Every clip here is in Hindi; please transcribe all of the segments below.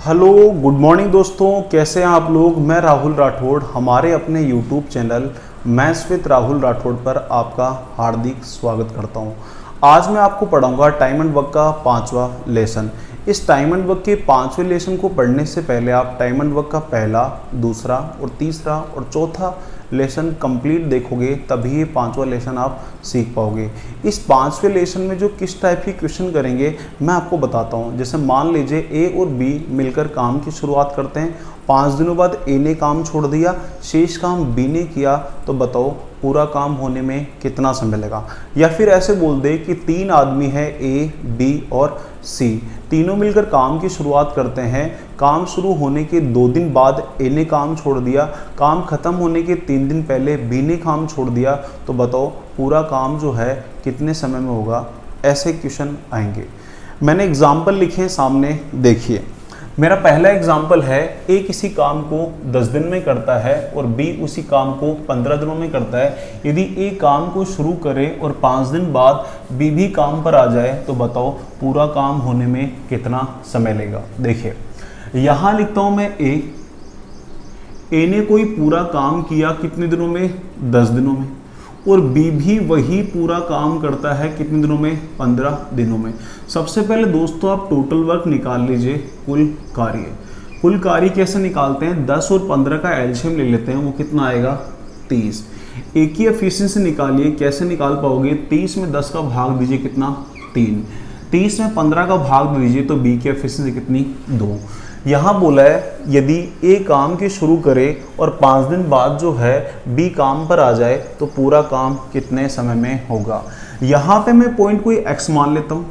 हेलो गुड मॉर्निंग दोस्तों, कैसे हैं आप लोग। मैं राहुल राठौड़, हमारे अपने YouTube channel maths with Rahul Rathore पर आपका हार्दिक स्वागत करता हूं। आज मैं आपको पढ़ाऊंगा टाइम एंड वर्क का 5वां लेसन। इस टाइम एंड वर्क के 5वें लेसन को पढ़ने से पहले आप टाइम एंड वर्क का पहला, दूसरा और तीसरा और चौथा लेसन कंप्लीट देखोगे, तभी ये 5वां लेसन आप सीख पाओगे। इस 5वें लेसन में जो किस टाइप की क्वेश्चन करेंगे मैं आपको बताता हूँ। जैसे मान लीजिए ए और बी मिलकर काम की शुरुआत करते हैं, 5 दिनों बाद ए ने काम छोड़ दिया, शेष काम बी ने किया, तो बताओ पूरा काम होने में कितना समय लगा। या फिर ऐसे बोल दे कि 3 आदमी है, ए, बी और सी, तीनों मिलकर काम की शुरुआत करते हैं। काम शुरू होने के 2 दिन बाद ए ने काम छोड़ दिया, काम खत्म होने के 3 दिन पहले बी ने काम छोड़ दिया, तो बताओ पूरा काम जो है कितने समय में होगा। ऐसे क्वेश्चन आएंगे। मैंने एग्जाम्पल लिखे हैं सामने, देखिए। मेरा पहला एग्जाम्पल है, ए किसी काम को 10 दिन में करता है और बी उसी काम को 15 दिनों में करता है। यदि ए काम को शुरू करे और 5 दिन बाद बी भी काम पर आ जाए, तो बताओ पूरा काम होने में कितना समय लेगा। देखिए यहाँ लिखता हूँ मैं ए ने कोई पूरा काम किया कितने दिनों में, 10 दिनों में, और बी भी वही पूरा काम करता है कितने दिनों में, 15 दिनों में। सबसे पहले दोस्तों आप टोटल वर्क निकाल लीजिए, कुल कार्य। कुल कार्य कैसे निकालते हैं, 10 और 15 का एलसीएम ले लेते हैं, वो कितना आएगा, 30। ए की एफिशिएंसी निकालिए, कैसे निकाल पाओगे, 30 में 10 का भाग दीजिए, कितना, 3। 30 में 15 का भाग दीजिए तो बी की एफिशिएंसी कितनी, 2। यहाँ बोला है यदि ए काम की शुरू करे और 5 दिन बाद जो है बी काम पर आ जाए, तो पूरा काम कितने समय में होगा। यहाँ पे मैं पॉइंट कोई एक्स मान लेता हूँ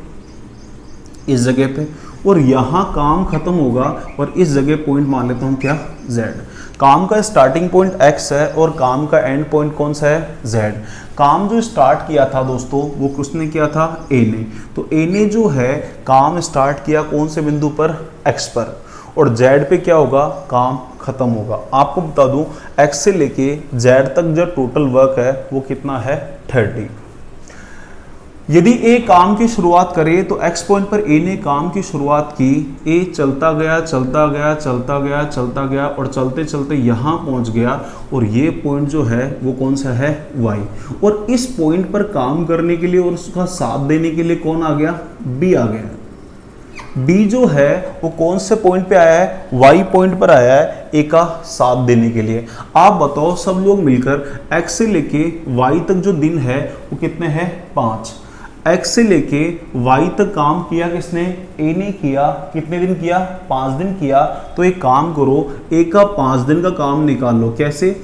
इस जगह पे, और यहाँ काम खत्म होगा और इस जगह पॉइंट मान लेता हूँ क्या, जेड। काम का स्टार्टिंग पॉइंट एक्स है और काम का एंड पॉइंट कौन सा है, जेड। काम जो स्टार्ट किया था दोस्तों वो किसने किया था, ए ने। तो ए ने जो है काम स्टार्ट किया कौन से बिंदु पर, एक्स पर, और जेड पे क्या होगा, काम खत्म होगा। आपको बता दूं एक्स से लेके जेड तक जो टोटल वर्क है वो कितना है, 30। यदि ए काम की शुरुआत करे तो एक्स पॉइंट पर ए ने काम की शुरुआत की, ए चलता गया चलता गया चलता गया चलता गया और चलते चलते यहाँ पहुँच गया, और ये पॉइंट जो है वो कौन सा है, वाई। और इस पॉइंट पर काम करने के लिए और उसका साथ देने के लिए कौन आ गया, बी आ गया। बी जो है वो कौन से पॉइंट पे आया है, वाई पॉइंट पर आया है ए का साथ देने के लिए। आप बताओ सब लोग मिलकर एक्स से लेके वाई तक जो दिन है वो कितने हैं, 5। एक्स से लेके वाई तक काम किया किसने, ए ने किया, कितने दिन किया, 5 दिन किया। तो एक काम करो, ए का 5 दिन का काम निकाल लो। कैसे,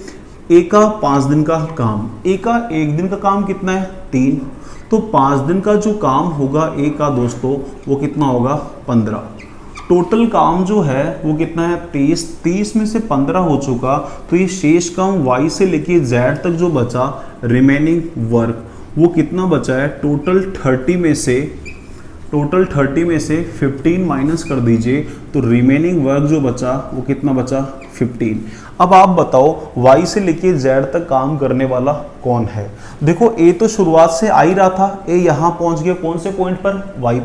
ए का 5 दिन का काम, ए का 1 दिन का काम कितना है, 3। तो 5 दिन का जो काम होगा ए का दोस्तों वो कितना होगा, 15। टोटल काम जो है वो कितना है, 30। 30 में से 15 हो चुका, तो ये शेष काम वाई से लेके जेड तक जो बचा रिमेनिंग वर्क वो कितना बचा है, टोटल 30 में से 15 माइनस कर दीजिए, तो रिमेनिंग वर्क जो बचा वो कितना बचा, 15। अब आप बताओ y से लेके z तक काम करने वाला कौन है। देखो a तो शुरुआत से आ ही रहा था, a यहाँ पहुंच गया कौन से पॉइंट पर, y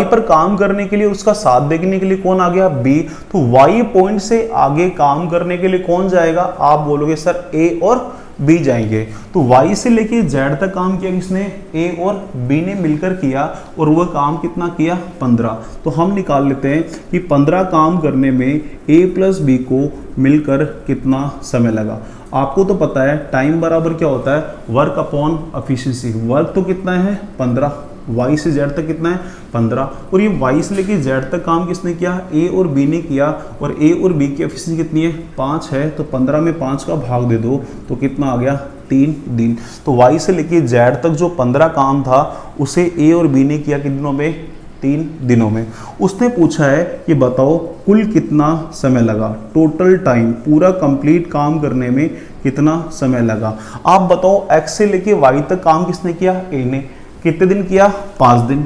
पर काम करने के लिए उसका साथ देखने के लिए कौन आ गया, b। तो y पॉइंट से आगे काम करने के लिए कौन जाएगा, आप बोलोगे सर a और b जाएंगे। तो y से लेके z तक काम किया किसने, a और b ने मिलकर किया, और वह काम कितना किया, 15। तो हम निकाल लेते हैं कि 15 काम करने में a प्लस b को मिलकर कितना समय लगा। आपको तो पता है टाइम बराबर क्या होता है, वर्क अपॉन एफिशिएंसी। वर्क तो कितना है, 15, y से z तक कितना है, 15, और ये y से लेके z तक काम किसने किया, a और b ने किया, और a और b की एफिशिएंसी कितनी है, 5 है। तो 15 में 5 का भाग दे दो तो कितना आ गया, 3 दिन। तो y से लेके z तक जो 15 काम था उसे a और b ने किया कितने दिनों में, 3 दिनों में। उसने पूछा है कि बताओ कुल कितना समय लगा, टोटल टाइम पूरा कंप्लीट काम करने में कितना समय लगा। आप बताओ x से लेके y तक काम किसने किया, a ने, कितने दिन किया, 5 दिन,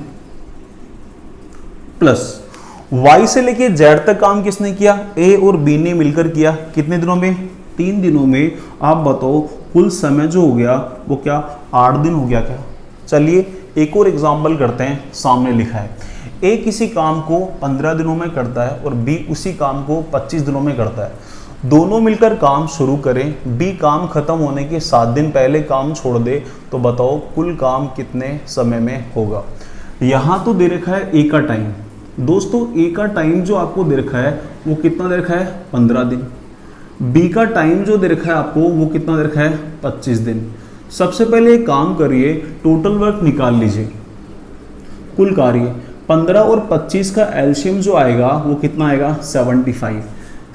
प्लस y से लेके z तक काम किसने किया, a और b ने मिलकर किया, कितने दिनों में, 3 दिनों में। आप बताओ कुल समय जो हो गया वो क्या, 8 दिन हो गया क्या। चलिए एक और एग्जाम्पल करते हैं, सामने लिखा है ए किसी काम को 15 दिनों में करता है और बी उसी काम को 25 दिनों में करता है, दोनों मिलकर काम शुरू करें, बी काम खत्म होने के 7 दिन पहले काम छोड़ दे, तो बताओ कुल काम कितने समय में होगा। यहाँ तो दे रखा है ए का टाइम, दोस्तों ए का टाइम जो आपको दे रखा है वो कितना दे रखा है 15 दिन, बी का टाइम जो दे रखा है आपको वो कितना दे रखा है 25 दिन। सबसे पहले एक काम करिए, टोटल वर्क निकाल लीजिए, कुल कार्य 15 और 25 का एलसीएम जो आएगा वो कितना आएगा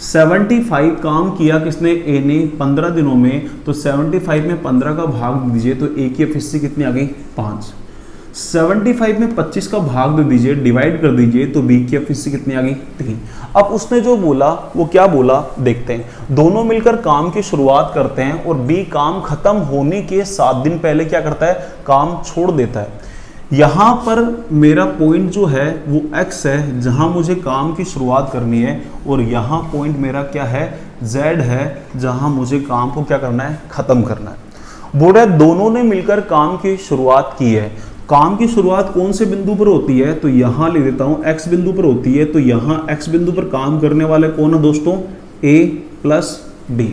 75 काम किया किसने ए ने 15 दिनों में, तो 75 में 15 का भाग दीजिए तो ए की एफिशिएंसी कितनी आ गई 5। 75 में 25 का भाग दे दीजिए, डिवाइड कर दीजिए तो बी की एफिशिएंसी कितनी आ गई 3। अब उसने जो बोला वो क्या बोला देखते हैं। दोनों मिलकर काम की शुरुआत करते हैं और बी काम खत्म होने के 7 दिन पहले क्या करता है, काम छोड़ देता है। यहाँ पर मेरा पॉइंट जो है वो x है जहाँ मुझे काम की शुरुआत करनी है, और यहाँ पॉइंट मेरा क्या है z है जहाँ मुझे काम को क्या करना है, खत्म करना है। बोर्ड है दोनों ने मिलकर काम की शुरुआत की है। काम की शुरुआत कौन से बिंदु पर होती है, तो यहाँ ले देता हूँ x बिंदु पर होती है, तो यहाँ x बिंदु पर काम करने वाले कौन है दोस्तों, a प्लस b।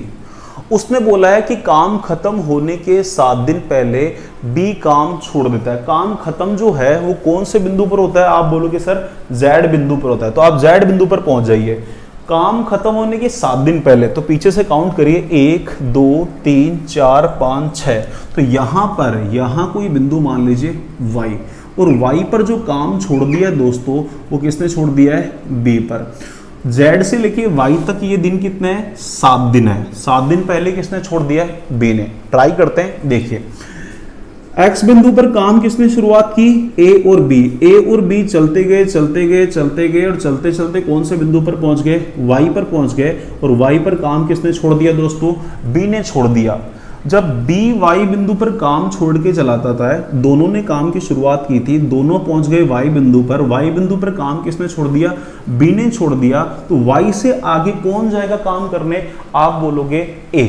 उसने बोला है कि काम खत्म होने के 7 दिन पहले बी काम छोड़ देता है। काम खत्म जो है वो कौन से बिंदु पर होता है, आप बोलोगे सर Z बिंदु पर होता है, तो आप Z बिंदु पर पहुंच जाइए। काम खत्म होने के 7 दिन पहले, तो पीछे से काउंट करिए 1 2 3 4 5 6, तो यहाँ कोई बिंदु मान लीजिए Y, और Y पर जो काम छोड़ दिया है दोस्तों वो किसने छोड़ दिया है, B पर। Z से लेके Y तक ये दिन कितने हैं, 7 दिन है। 7 दिन पहले किसने छोड़ दिया है, B ने। ट्राई करते हैं, देखिए X बिंदु पर काम किसने शुरुआत की, A और B चलते गए और चलते चलते कौन से बिंदु पर पहुंच गए, Y पर पहुंच गए, और Y पर काम किसने छोड़ दिया दोस्तों, B ने छोड़ दिया। जब B Y बिंदु पर काम छोड़ के चलाता था, दोनों ने काम की शुरुआत की थी, दोनों पहुंच गए Y बिंदु पर। Y बिंदु पर काम किसने छोड़ दिया, B ने छोड़ दिया, तो Y से आगे कौन जाएगा काम करने, आप बोलोगे A।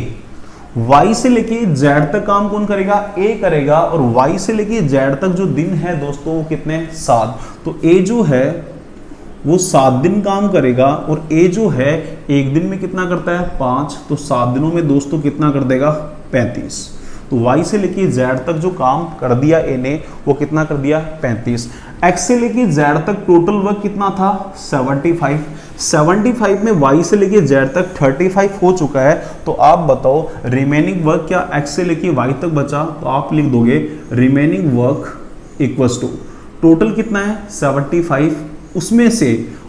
Y से लेके Z तक काम कौन करेगा, A करेगा, और Y से लेके Z तक जो दिन है दोस्तों वो कितने 7, तो A जो है वो 7 दिन काम करेगा, और A जो है एक दिन में कितना करता है 5, तो 7 दिनों में दोस्तों कितना कर देगा 35। तो Y से लेके Z तक जो काम कर दिया A ने वो कितना कर दिया 35। X से लेके Z तक टोटल वर्क कितना था 75 में Y से लेके Z तक 35 हो चुका है, तो आप बताओ रिमेनिंग वर्क क्या X से लेके Y तक बचा, तो आप लिख दोगे remaining work equals to total कितना है 75,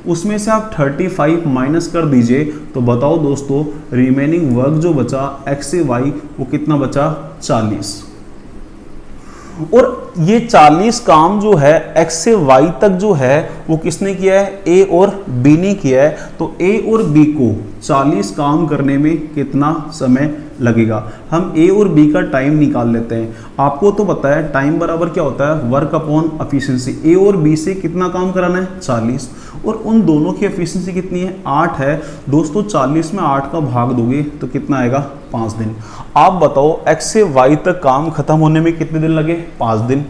उसमें से आप 35 माइनस कर दीजिए, तो बताओ दोस्तों रिमेनिंग वर्क जो बचा X से Y वो कितना बचा 40। और ये 40 काम जो है X से Y तक जो है वो किसने किया है, A और B ने किया है। तो A और B को 40 काम करने में कितना समय लगेगा, हम A और B का टाइम निकाल लेते हैं। आपको तो पता है टाइम बराबर क्या होता है, वर्क अपॉन एफिशिएंसी। A और B से कितना काम कराना है 40, और उन दोनों की एफिशिएंसी कितनी है 8 है दोस्तों। 40 में 8 का भाग दोगे तो कितना आएगा 5 दिन। आप बताओ X से Y तक काम खत्म होने में कितने दिन लगे 5 दिन।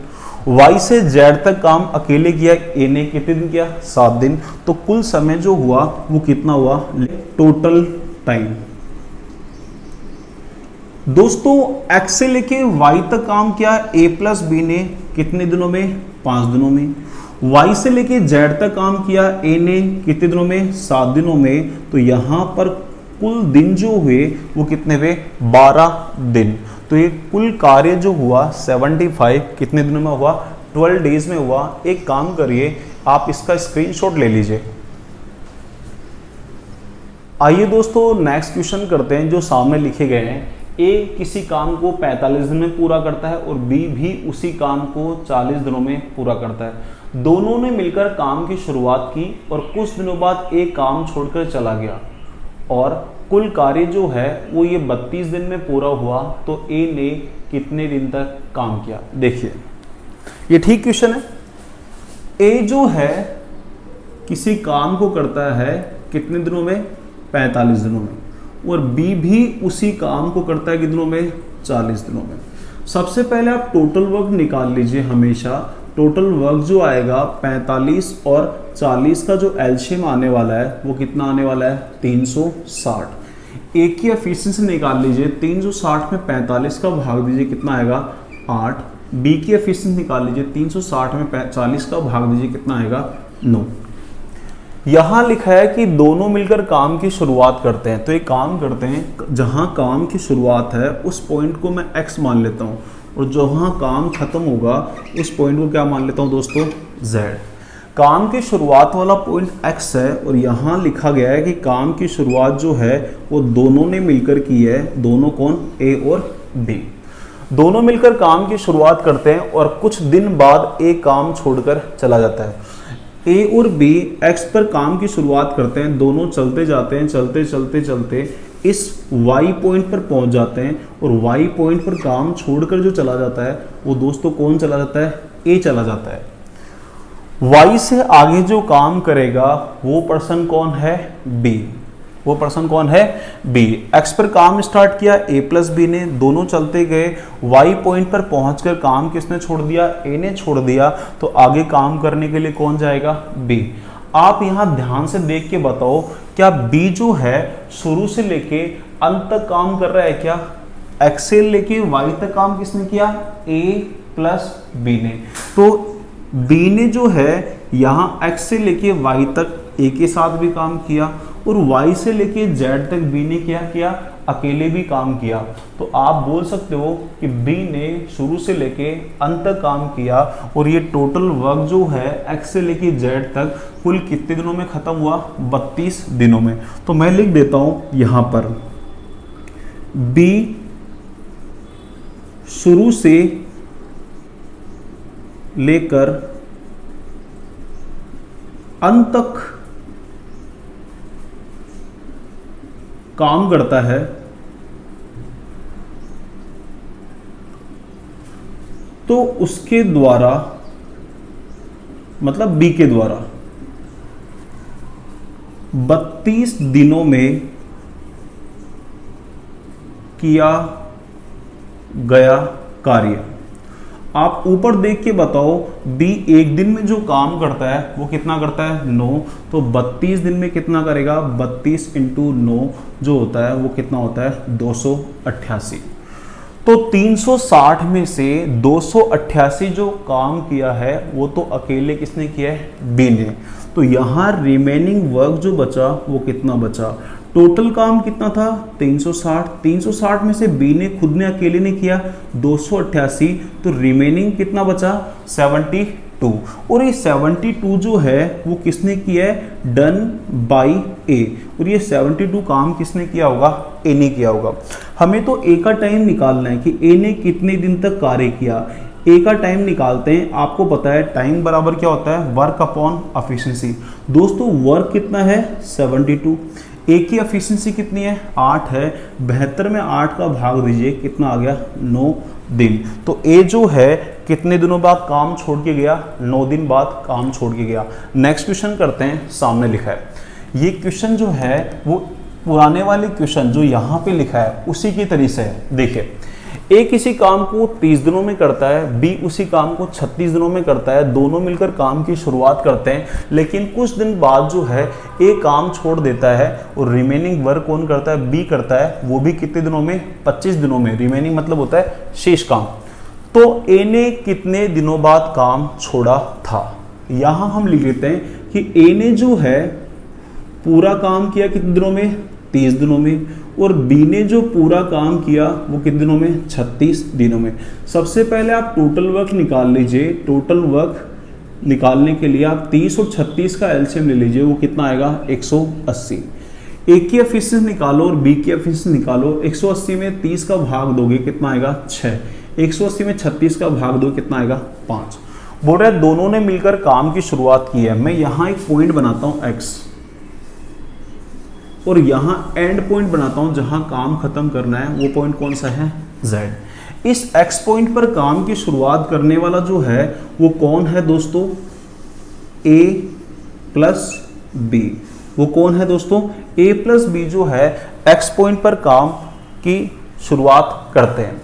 Y से Z तक काम अकेले किया A ने, कितने दिन किया 7 दिन। तो कुल समय जो हुआ वो कितना हुआ, टोटल टाइम दोस्तों X से लेके Y तक काम किया A प्लस B ने कितने दिनों में 5 दिनों में। Y से लेके Z तक काम किया A ने कितने दिनों में 7 दिनों में। तो यहाँ पर कुल दिन जो हुए वो कितने हुए 12 दिन। तो ये कुल कार्य जो हुआ 75 कितने दिनों में हुआ 12 डेज में हुआ। एक काम करिए आप इसका स्क्रीनशॉट ले लीजिए। आइए दोस्तों नेक्स्ट क्वेश्चन करते हैं जो सामने लिखे गए हैं। A किसी काम को 45 दिन में पूरा करता है और B भी उसी काम को 40 दिनों में पूरा करता है। दोनों ने मिलकर काम की शुरुआत की और कुछ दिनों बाद A काम छोड़कर चला गया और कुल कार्य जो है वो ये 32 दिन में पूरा हुआ। तो A ने कितने दिन तक काम किया। देखिए ये ठीक क्वेश्चन है। A जो है किसी काम को करता है कितने दिनों में 45 दिनों में, और B भी उसी काम को करता है कितनों में 40 दिनों में। सबसे पहले आप टोटल वर्क निकाल लीजिए हमेशा। टोटल वर्क जो आएगा 45 और 40 का जो एलसीएम आने वाला है वो कितना आने वाला है 360। ए की एफिशिएंसी निकाल लीजिए, 360 में 45 का भाग दीजिए कितना आएगा 8। बी की एफिशिएंसी निकाल लीजिए, 360 में 40 का भाग दीजिए कितना आएगा 9। यहां लिखा है कि दोनों मिलकर काम की शुरुआत करते हैं, तो एक काम करते हैं, जहां काम की शुरुआत है उस पॉइंट को मैं x मान लेता हूं और जहां काम खत्म होगा उस पॉइंट को क्या मान लेता हूं दोस्तों z। काम की शुरुआत वाला पॉइंट x है और यहां लिखा गया है कि काम की शुरुआत जो है वो दोनों ने मिलकर की है। दोनों कौन, a और b। दोनों मिलकर काम की शुरुआत करते हैं और कुछ दिन बाद a काम छोड़कर चला जाता है। ए और बी एक्स पर काम की शुरुआत करते हैं, दोनों चलते जाते हैं, चलते चलते चलते इस वाई पॉइंट पर पहुंच जाते हैं और वाई पॉइंट पर काम छोड़कर जो चला जाता है वो दोस्तों कौन चला जाता है, ए चला जाता है। वाई से आगे जो काम करेगा वो पर्सन कौन है, बी। वो पर्सन कौन है, बी। एक्स पर काम स्टार्ट किया ए प्लस बी ने, दोनों चलते गए, वाई पॉइंट पर पहुंचकर काम किसने छोड़ दिया, ए ने छोड़ दिया, तो आगे काम करने के लिए कौन जाएगा, बी। आप यहां ध्यान से देख के बताओ, क्या बी जो है शुरू से लेके अंत तक काम कर रहा है क्या? एक्स से लेके वाई तक काम किसने किया, ए प्लस बी ने। तो बी ने जो है यहां एक्स से लेके वाई तक ए के साथ भी काम किया और y से लेके z तक b ने क्या किया, अकेले भी काम किया। तो आप बोल सकते हो कि b ने शुरू से लेके अंत तक काम किया और ये टोटल वर्क जो है x से लेके z तक कुल कितने दिनों में खत्म हुआ, 32 दिनों में। तो मैं लिख देता हूं यहां पर b शुरू से लेकर अंत तक काम करता है, तो उसके द्वारा मतलब बी के द्वारा 32 दिनों में किया गया कार्य। आप ऊपर देख के बताओ, बी एक दिन में जो काम करता है वो कितना करता है, 9। तो 32 दिन में कितना करेगा, 32 इंटू 9 जो होता है वो कितना होता है, 288। तो 360 में से 288 जो काम किया है वो तो अकेले किसने किया है, बी ने। तो यहाँ रिमेनिंग वर्क जो बचा वो कितना बचा, टोटल काम कितना था 360, 360 में से बी ने खुद ने अकेले ने किया 288, तो रिमेनिंग कितना बचा 72। और ये 72 जो है वो किसने किया है, डन बाय ए। और ये 72 काम किसने किया होगा, ए ने किया होगा। हमें तो ए का टाइम निकालना है कि ए ने कितने दिन तक कार्य किया। ए का टाइम निकालते हैं, आपको पता है टाइम बराबर क्या होता है, वर्क अपॉन एफिशिएंसी। दोस्तों वर्क कितना है 72, ए की एफिशिएंसी कितनी है 8 है, 72 में 8 का भाग दीजिए कितना आ गया 9 दिन। तो ए जो है कितने दिनों बाद काम छोड़ के गया, 9 दिन बाद काम छोड़ के गया। नेक्स्ट क्वेश्चन करते हैं, सामने लिखा है ये क्वेश्चन जो है वो पुराने वाले क्वेश्चन जो यहाँ पे लिखा है उसी की तरीके से है। देखिए ए किसी काम को 30 दिनों में करता है, बी उसी काम को 36 दिनों में करता है, दोनों मिलकर काम की शुरुआत करते हैं, लेकिन कुछ दिन बाद जो है ए काम छोड़ देता है और रिमेनिंग वर्क कौन करता है, बी करता है, वो भी कितने दिनों में 25 दिनों में। रिमेनिंग मतलब होता है शेष काम। तो ए ने कितने दिनों बाद काम छोड़ा था, यहां हम लिख लेते हैं कि ए ने जो है पूरा काम किया कितने दिनों में 30 दिनों में, और बी ने जो पूरा काम किया वो कितने दिनों में 36 दिनों में। सबसे पहले आप टोटल वर्क निकाल लीजिए। टोटल वर्क निकालने के लिए आप 30 और 36 का एलसीएम ले लीजिए, वो कितना आएगा 180। ए की एफिशिएंसी निकालो और बी की एफिशिएंसी निकालो। 180 में 30 का भाग दोगे कितना आएगा 6, 180 में 36 का भाग दोगे कितना आएगा 5। बोल रहा है दोनों ने मिलकर काम की शुरुआत की है। मैं यहाँ एक पॉइंट बनाता हूँ x और यहाँ एंड पॉइंट बनाता हूं जहां काम खत्म करना है, वो पॉइंट कौन सा है z। इस x पॉइंट पर काम की शुरुआत करने वाला जो है वो कौन है दोस्तों, a प्लस b। वो कौन है दोस्तों, a प्लस b जो है x पॉइंट पर काम की शुरुआत करते हैं।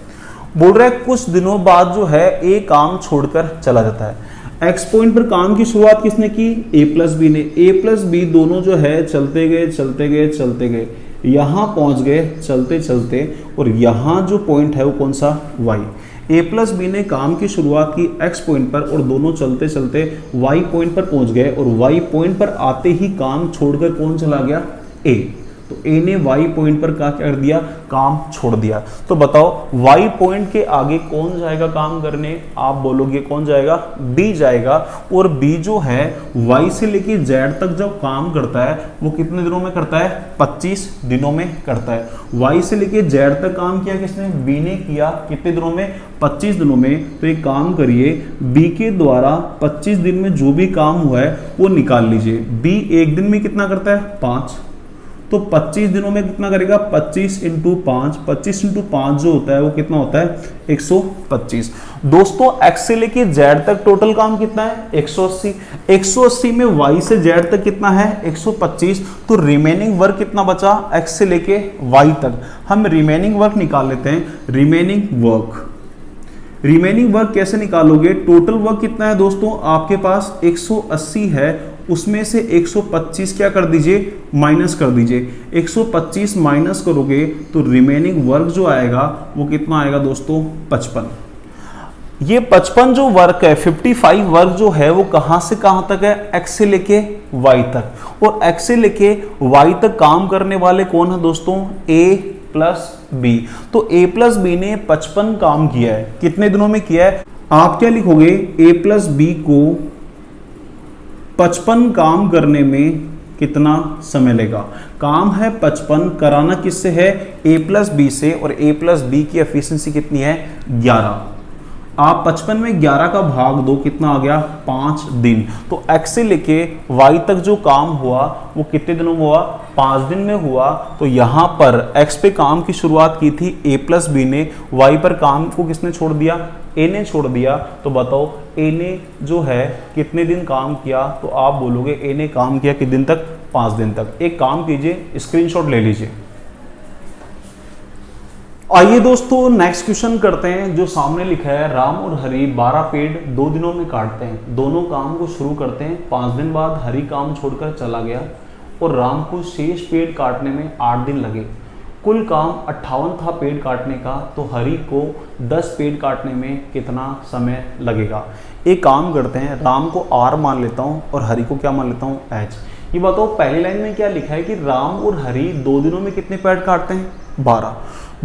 बोल रहा है कुछ दिनों बाद जो है a काम छोड़कर चला जाता है। एक्स पॉइंट पर काम की शुरुआत किसने की, ए प्लस बी ने। ए प्लस बी दोनों जो है चलते गए चलते गए चलते गए, यहां पहुंच गए चलते चलते, और यहां जो पॉइंट है वो कौन सा, वाई। ए प्लस बी ने काम की शुरुआत की एक्स पॉइंट पर और दोनों चलते चलते वाई पॉइंट पर पहुंच गए, और वाई पॉइंट पर आते ही काम छोड़कर कौन चला गया, ए। तो ए ने वाई पॉइंट पर क्या कर दिया, काम छोड़ दिया। तो बताओ वाई पॉइंट के आगे कौन जाएगा काम करने, आप बोलोगे कौन जाएगा, बी जाएगा। और बी जो है वाई से लेके जेड तक जब काम करता है वो कितने दिनों में करता है, 25 दिनों में करता है। वाई से लेके जेड तक काम किया किसने, बी ने किया, कितने दिनों में, 25 दिनों में। तो एक काम करिए, बी के द्वारा 25 दिन में जो भी काम हुआ है वो निकाल लीजिए। बी एक दिन में कितना करता है, 5, तो 25 दिनों में कितना करेगा, 25 इंटू 5, 25 इंटू 5 जो होता है वो कितना होता है, 125। दोस्तों एक्स से लेके जेड तक टोटल काम कितना है, 180। 180 में वाई से जेड तक कितना है, 125। तो रिमेनिंग वर्क कितना बचा, एक्स से लेके वाई तक। हम रिमेनिंग वर्क निकाल लेते हैं। रिमेनिंग वर्क कैसे निकालोगे, टोटल वर्क कितना है दोस्तों आपके पास, 180 है, उसमें से 125 क्या कर दीजिए, माइनस कर दीजिए। 125 माइनस करोगे तो रिमेनिंग वर्क जो आएगा वो कितना आएगा दोस्तों, 55। ये 55 जो वर्क है, 55 वर्क जो है वो कहां से कहां तक है, एक्स से लेके वाई तक। और एक्स से लेके वाई तक काम करने वाले कौन है दोस्तों, ए प्लस बी। तो ए प्लस बी ने 55 काम किया है, कितने दिनों में किया है, आप क्या लिखोगे, ए प्लस बी को 55 काम करने में कितना समय लेगा। काम है 55, कराना किससे है, ए प्लस बी से, और ए प्लस बी की एफिशिएंसी कितनी है, 11। आप 55 में 11 का भाग दो, कितना आ गया, 5 दिन। तो एक्स से लेके वाई तक जो काम हुआ वो कितने दिनों में हुआ, 5 दिन में हुआ। तो यहां पर एक्स पे काम की शुरुआत की थी ए प्लस बी ने, वाई पर काम को किसने छोड़ दिया, ए ने छोड़ दिया। तो बताओ ए ने जो है कितने दिन काम किया, तो आप बोलोगे ए ने काम किया कितने दिन तक, 5 दिन तक। एक काम कीजिए, स्क्रीनशॉट ले लीजिए। आइए दोस्तों नेक्स्ट क्वेश्चन करते हैं। जो सामने लिखा है, राम और हरि 12 पेड़ 2 दिनों में काटते हैं। दोनों काम को शुरू करते हैं, 5 दिन बाद हरि काम छोड़कर चला गया और राम को शेष पेड़ काटने में 8 दिन लगे। कुल काम 58 था पेड़ काटने का, तो हरि को 10 पेड़ काटने में कितना समय लगेगा। एक काम करते हैं, राम को R मान लेता हूँ और हरि को क्या मान लेता हूँ, H। ये बताओ पहली लाइन में क्या लिखा है कि राम और हरि 2 दिनों में कितने पेड़ काटते हैं, 12।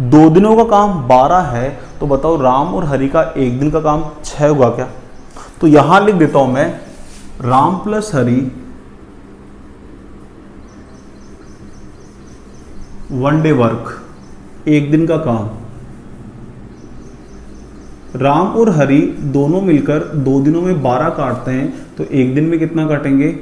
2 दिनों का काम 12 है, तो बताओ राम और हरि का एक दिन का काम 6 होगा क्या। तो यहां लिख देता हूं मैं, Ram plus Hari 1 day work, एक दिन का काम। राम और हरि दोनों मिलकर 2 दिनों में 12 काटते हैं, तो एक दिन में कितना काटेंगे,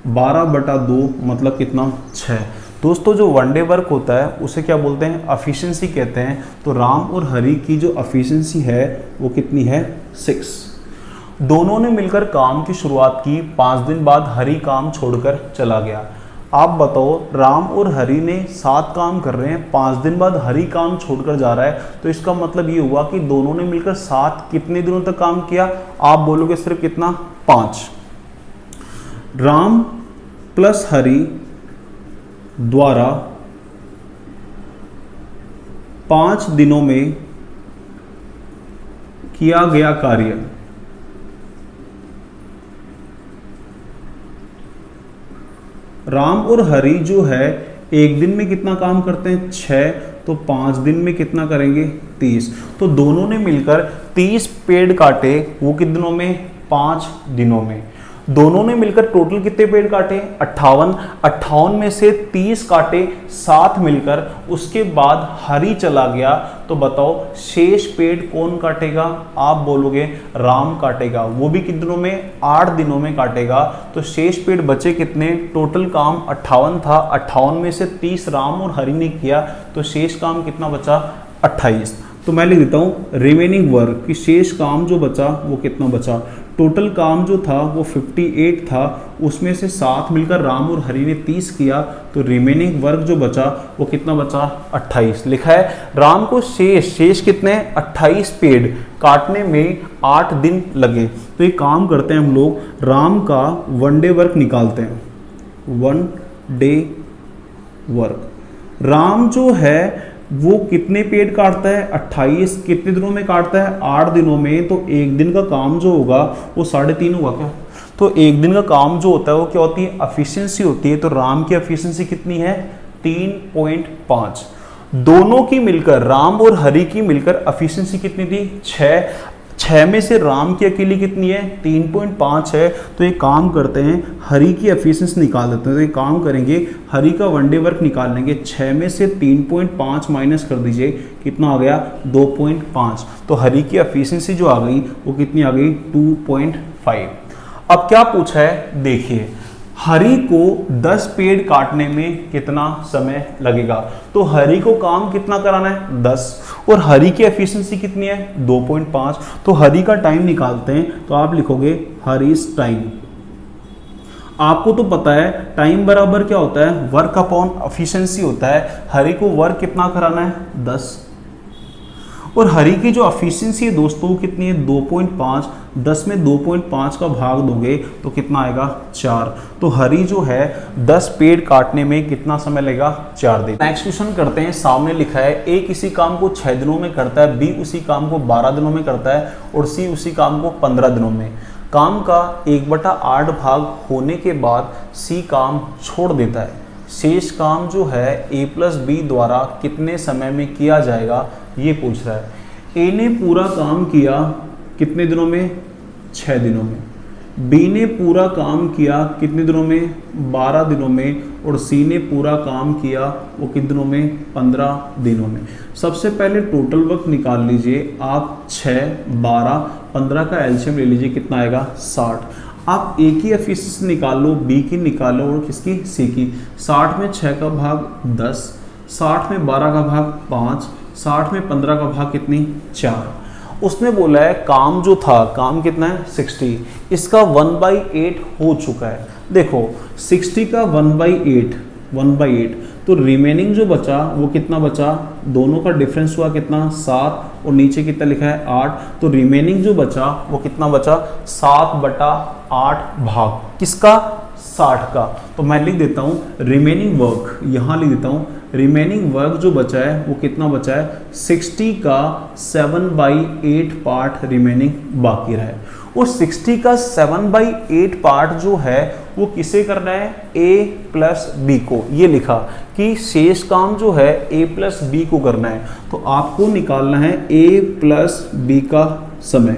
12/2 मतलब कितना, 6। दोस्तों जो 1 डे वर्क होता है उसे क्या बोलते हैं, एफिशिएंसी कहते हैं। तो राम और हरि की जो एफिशिएंसी है वो कितनी है, 6। दोनों ने मिलकर काम की शुरुआत की, 5 दिन बाद हरि काम छोड़कर चला गया। आप बताओ राम और हरि ने 7 काम कर रहे हैं, 5 दिन बाद हरि काम छोड़कर जा रहा है, तो इसका मतलब ये हुआ कि दोनों ने मिलकर 7 कितने दिनों तक काम किया, आप बोलोगे सिर्फ कितना, 5। राम प्लस हरि द्वारा 5 दिनों में किया गया कार्य। राम और हरि जो है एक दिन में कितना काम करते हैं, 6, तो 5 दिन में कितना करेंगे, 30। तो दोनों ने मिलकर 30 पेड़ काटे, वो कितने दिनों में, 5 दिनों में। दोनों ने मिलकर टोटल कितने पेड़ काटे, 58। 58 में से 30 काटे, 7 मिलकर, उसके बाद हरि चला गया। तो बताओ शेष पेड़ कौन काटेगा, आप बोलोगे राम काटेगा, वो भी कितने दिनों में, 8 दिनों में काटेगा। तो शेष पेड़ बचे कितने, टोटल काम 58 था, 58 में से 30 राम और हरि ने किया, तो शेष काम कितना बचा, 28। तो मैं लिख देता हूं रिमेनिंग वर्क की शेष काम जो बचा वो कितना बचा, टोटल काम जो था वो 58 था, उसमें से साथ मिलकर राम और हरि ने 30 किया, तो रिमेनिंग वर्क जो बचा वो कितना बचा 28 लिखा है। राम को शेष कितने 28 पेड़ काटने में 8 दिन लगे। तो एक काम करते हैं हम लोग, राम का 1 डे वर्क निकालते हैं। 1 डे वर्क, राम जो है वो कितने पेड़ काटता है 28, कितने दिनों में काटता है 8 दिनों में, तो एक दिन का काम जो होगा वो 3.5 होगा क्या। तो एक दिन का काम जो होता है वो क्या होती है एफिशिएंसी होती है। तो राम की एफिशिएंसी कितनी है 3.5। दोनों की मिलकर राम और हरि की मिलकर एफिशिएंसी कितनी थी 6 में से राम की अकेली कितनी है 3.5 है। तो ये काम करते हैं हरि की एफिशिएंसी निकाल देते हैं। तो ये काम करेंगे हरि का 1 डे वर्क निकाल लेंगे, 6 में से 3.5 माइनस कर दीजिए, कितना आ गया 2.5। तो हरि की एफिशिएंसी जो आ गई वो कितनी आ गई 2.5। अब क्या पूछा है देखिए, हरि को 10 पेड़ काटने में कितना समय लगेगा। तो हरि को काम कितना कराना है 10, और हरि की एफिशिएंसी कितनी है 2.5। तो हरि का टाइम निकालते हैं, तो आप लिखोगे हरिस टाइम। आपको तो पता है टाइम बराबर क्या होता है वर्क अपॉन एफिशिएंसी होता है। हरि को वर्क कितना कराना है 10, और हरि की जो एफिशिएंसी है दोस्तों कितनी है 2.5। 10 में 2.5 का भाग दोगे तो कितना आएगा 4। तो हरि जो है 10 पेड़ काटने में कितना समय लगेगा 4 दिन। नेक्स्ट क्वेश्चन करते हैं। सामने लिखा है ए किसी काम को 6 दिनों में करता है, बी उसी काम को 12 दिनों में करता है, और सी उसी काम को 15 दिनों में। काम का 1/8 भाग होने के बाद सी काम छोड़ देता है। शेष काम जो है ए प्लस बी द्वारा कितने समय में किया जाएगा ये पूछ रहा है। ए ने पूरा काम किया कितने दिनों में 6 दिनों में, बी ने पूरा काम किया कितने दिनों में 12 दिनों में, और सी ने पूरा काम किया वो कितने दिनों में 15 दिनों में। सबसे पहले टोटल वक्त निकाल लीजिए आप, 6 12 15 का एलसीएम ले लीजिए, कितना आएगा 60। आप ए की एफिशिएंसी निकाल लो, बी की निकालो और किसकी सी की। 60 में 6 का भाग 10, 60 में 12 का भाग 5, 60 में 15 का भाग कितनी 4। उसने बोला है काम जो था काम कितना है 60, इसका 1/8 हो चुका है। देखो 60 का 1/8 तो रिमेनिंग जो बचा वो कितना बचा, दोनों का डिफरेंस हुआ कितना 7, और नीचे कितना लिखा है 8। तो रिमेनिंग जो बचा वो कितना बचा 7/8 भाग किसका 60 का। तो मैं लिख देता हूँ रिमेनिंग वर्क, यहाँ लिख देता हूँ रिमेनिंग वर्क जो बचा है वो कितना बचा है 60 का 7/8 पार्ट रिमेनिंग बाकी रहा है। और 60 का 7/8 पार्ट जो है वो किसे करना है a प्लस बी को। ये लिखा कि शेष काम जो है a प्लस बी को करना है। तो आपको निकालना है a प्लस बी का समय।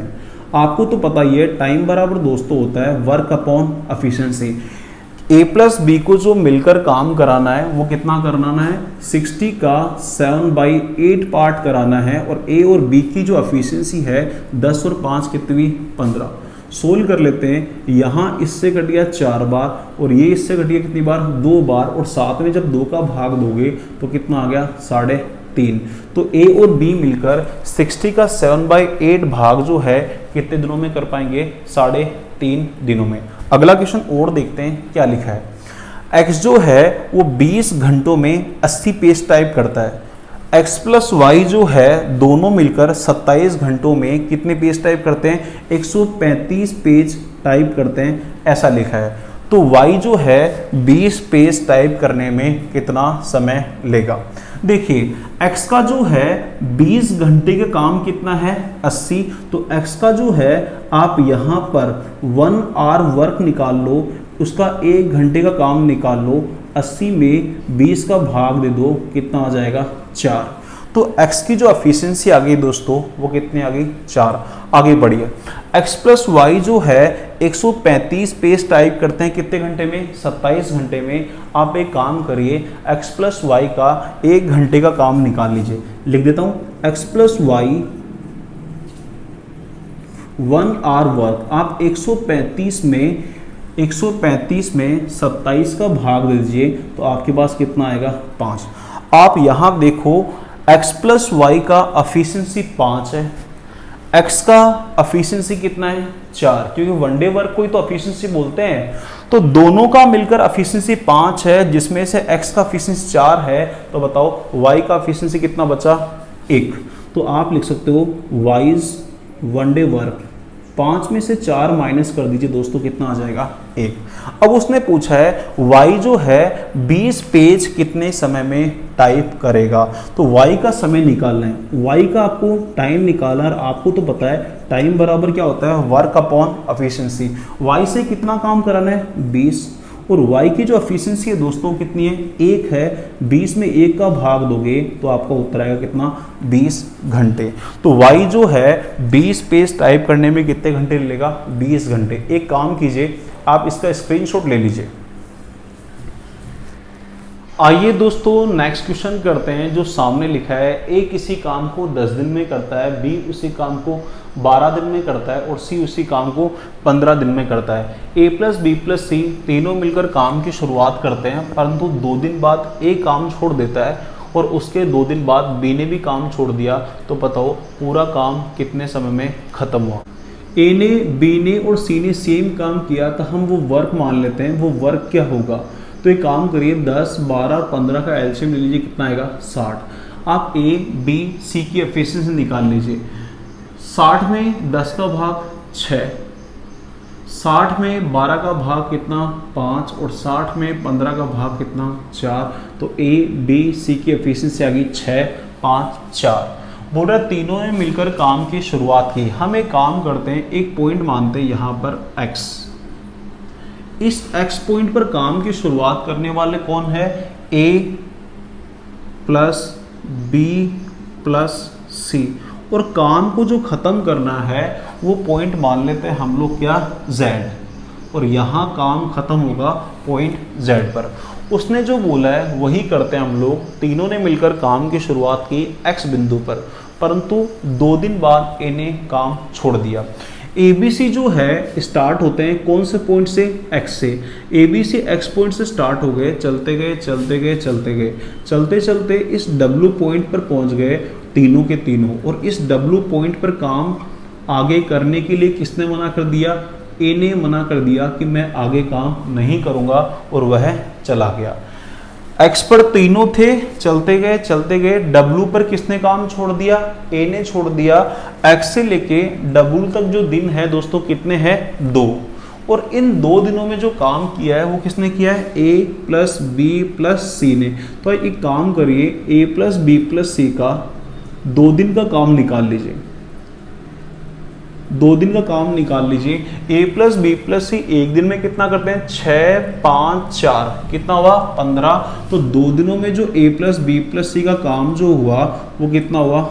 आपको तो पता ही है टाइम बराबर दोस्तों होता है work upon efficiency. a plus B को जो मिलकर काम कराना है वो कितना कराना है 60 का 7/8 पार्ट कराना है, और a और b की जो एफिशिएंसी है 10 और 5 कितनी 15। सोल्व कर लेते हैं, यहाँ इससे कट गया 4 बार और ये इससे कट गया कितनी बार 2 बार, और साथ में जब 2 का भाग दोगे तो कितना आ गया 3.5। तो a और b मिलकर 60 का 7/8 भाग जो है कितने दिनों में कर पाएंगे 3.5 दिनों में। अगला क्वेश्चन और देखते हैं क्या लिखा है। x जो है वो 20 घंटों में 80 पेज टाइप करता है, x प्लस वाई जो है दोनों मिलकर 27 घंटों में कितने पेज टाइप करते हैं 135 पेज टाइप करते हैं, ऐसा लिखा है। तो y जो है 20 पेज टाइप करने में कितना समय लेगा। देखिए x का जो है 20 घंटे का काम कितना है 80, तो x का जो है आप यहाँ पर 1 आवर वर्क निकाल लो, उसका 1 घंटे का काम निकाल लो, 80 में 20 का भाग दे दो, कितना आ जाएगा 4। तो x की जो एफिशिएंसी आ गई दोस्तों वो कितनी आ गई 4। आगे बढ़िए, x प्लस वाई जो है 135 पेज टाइप करते हैं कितने घंटे में 27 घंटे में। आप एक काम करिए x प्लस वाई का 1 घंटे का काम निकाल लीजिए। लिख देता हूँ x plus Y 1 hour work, आप 135 में 27 का भाग दे दीजिए तो आपके पास कितना आएगा 5। आप यहाँ देखो x प्लस वाई का एफिशिएंसी 5 है, x का एफिशिएंसी कितना है 4, क्योंकि वनडे वर्क को ही तो एफिशिएंसी बोलते हैं। तो दोनों का मिलकर एफिशिएंसी 5 है, जिसमें से x का एफिशिएंसी 4 है। तो बताओ y का एफिशिएंसी कितना बचा 1। तो आप लिख सकते हो वाइज वनडे वर्क 5 में से 4 माइनस कर दीजिए दोस्तों, कितना आ जाएगा 1। अब उसने पूछा है y जो है 20 पेज कितने समय में टाइप करेगा। तो y का समय निकालना है, y का आपको टाइम निकालना है। आपको तो पता है टाइम बराबर क्या होता है, वर्क अपॉन एफिशिएंसी। y से कितना काम कराना है 20, और y की जो एफिशिएंसी है दोस्तों कितनी है 1 है। 20 में 1 का भाग दोगे तो आपका उत्तर आएगा कितना 20 घंटे। तो y जो है 20 पेज टाइप करने में कितने घंटे लेगा 20 घंटे। एक काम कीजिए, आप इसका स्क्रीनशॉट ले लीजिए। आइए दोस्तों नेक्स्ट क्वेश्चन करते हैं। जो सामने लिखा है ए किसी काम को 10 दिन में करता है, बी उसी काम को 12 दिन में करता है और सी उसी काम को 15 दिन में करता है। ए प्लस बी प्लस सी तीनों मिलकर काम की शुरुआत करते हैं, परंतु 2 दिन बाद ए काम छोड़ देता है और उसके 2 दिन बाद बी ने भी काम छोड़ दिया। तो बताओ पूरा काम कितने समय में खत्म हुआ। ए ने, बी ने और सी ने सेम काम किया, तो हम वो वर्क मान लेते हैं। वो वर्क क्या होगा, तो एक काम करिए 10, 12 और 15 का एलसीएम ले लीजिए, कितना आएगा 60। आप ए, बी, सी की एफिशिएंसी निकाल लीजिए। 60 में 10 का भाग 6, 60 में 12 का भाग कितना 5 और 60 में 15 का भाग कितना 4। तो ए, बी, सी की एफिशिएंसी आ गई 6, 5, 4। बोला तीनों ने मिलकर काम की शुरुआत की। हम एक काम करते हैं, एक पॉइंट मानते हैं यहाँ पर x। इस x पॉइंट पर काम की शुरुआत करने वाले कौन है, a प्लस बी प्लस सी, और काम को जो खत्म करना है वो पॉइंट मान लेते हैं हम लोग क्या z, और यहाँ काम खत्म होगा पॉइंट z पर। उसने जो बोला है वही करते हैं हम लोग। तीनों ने मिलकर काम की शुरुआत की x बिंदु पर, परंतु 2 दिन बाद a ने काम छोड़ दिया। ABC जो है स्टार्ट होते हैं कौन से पॉइंट से, x से। ABC x पॉइंट से स्टार्ट हो गए, चलते गए चलते गए चलते गए, चलते चलते इस W पॉइंट पर पहुंच गए तीनों के तीनों। और इस W पॉइंट पर काम आगे करने के लिए किसने मना कर दिया, A ने मना कर दिया कि मैं आगे काम नहीं करूंगा, और वह चला गया। x पर तीनों थे, चलते गए। W पर किसने काम छोड़ दिया, A ने छोड़ दिया। x से लेके W तक जो दिन है दोस्तों कितने हैं 2, और इन 2 दिनों में जो काम किया है वो किसने किया है, A प्लस बी प्लस सी ने। तो एक काम करिए, A प्लस बी प्लस सी का 2 दिन का काम निकाल लीजिए। 2 दिन का काम निकाल लीजिए। a प्लस बी प्लस सी एक दिन में कितना करते हैं 6, 5, 4, कितना हुआ 15। तो 2 दिनों में जो a प्लस बी प्लस सी का काम जो हुआ वो कितना हुआ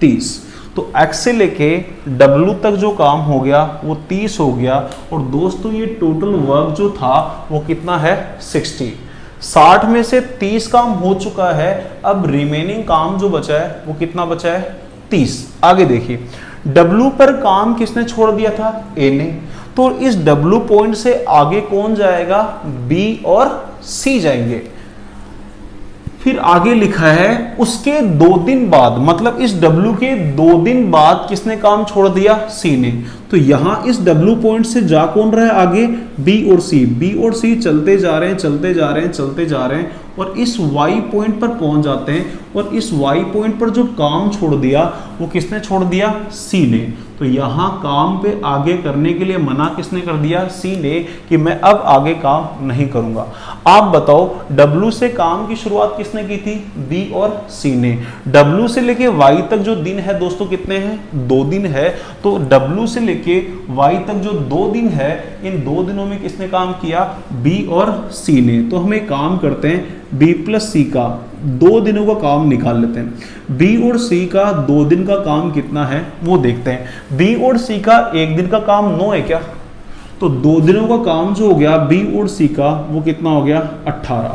30। तो x से लेके w तक जो काम हो गया वो 30 हो गया। और दोस्तों ये टोटल वर्क जो था वो कितना है 60। 60 में से 30 काम हो चुका है, अब रिमेनिंग काम जो बचा है वो कितना बचा है 30। आगे देखिए W पर काम किसने छोड़ दिया था, A ने। तो इस W पॉइंट से आगे कौन जाएगा, B और C जाएंगे। फिर आगे लिखा है उसके 2 दिन बाद, मतलब इस W के 2 दिन बाद किसने काम छोड़ दिया, C ने। तो यहां इस W पॉइंट से जा कौन रहा है आगे, B और C। B और C चलते जा रहे हैं चलते जा रहे हैं चलते जा रहे हैं और इस Y पॉइंट पर पहुंच जाते हैं। और इस Y पॉइंट पर जो काम छोड़ दिया वो किसने छोड़ दिया, C ने। तो यहाँ काम पे आगे करने के लिए मना किसने कर दिया, C ने, कि मैं अब आगे काम नहीं करूंगा। आप बताओ W से काम की शुरुआत किसने की थी, B और C ने। W से लेके Y तक जो दिन है दोस्तों कितने हैं, 2 दिन है। तो W से लेके Y तक जो 2 दिन है, इन 2 दिनों में किसने काम किया, B और C ने। तो हम एक काम करते हैं, B प्लस C का 2 दिनों का काम निकाल लेते हैं। B और C का 2 दिन का काम कितना है वो देखते हैं। B और C का 1 दिन का काम 9 है क्या, तो 2 दिनों का काम जो हो गया B और C का वो कितना हो गया 18।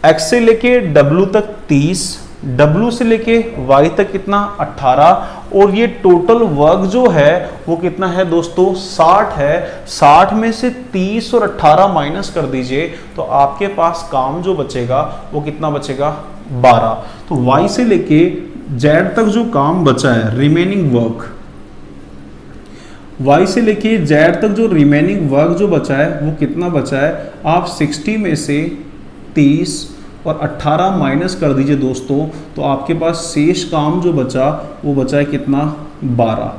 X से लेके W तक 30, W से लेके Y तक कितना 18। और ये टोटल वर्क जो है वो कितना है दोस्तों 60 है। 60 में से 30 और 18 माइनस कर दीजिए तो आपके पास काम जो बचेगा वो कितना बचेगा 12। तो Y से लेके Z तक जो काम बचा है, रिमेनिंग वर्क, y से लेके z तक जो रिमेनिंग वर्क जो बचा है वो कितना बचा है, आप 60 में से 30 और 18 माइनस कर दीजिए दोस्तों, तो आपके पास शेष काम जो बचा वो बचा है कितना, 12।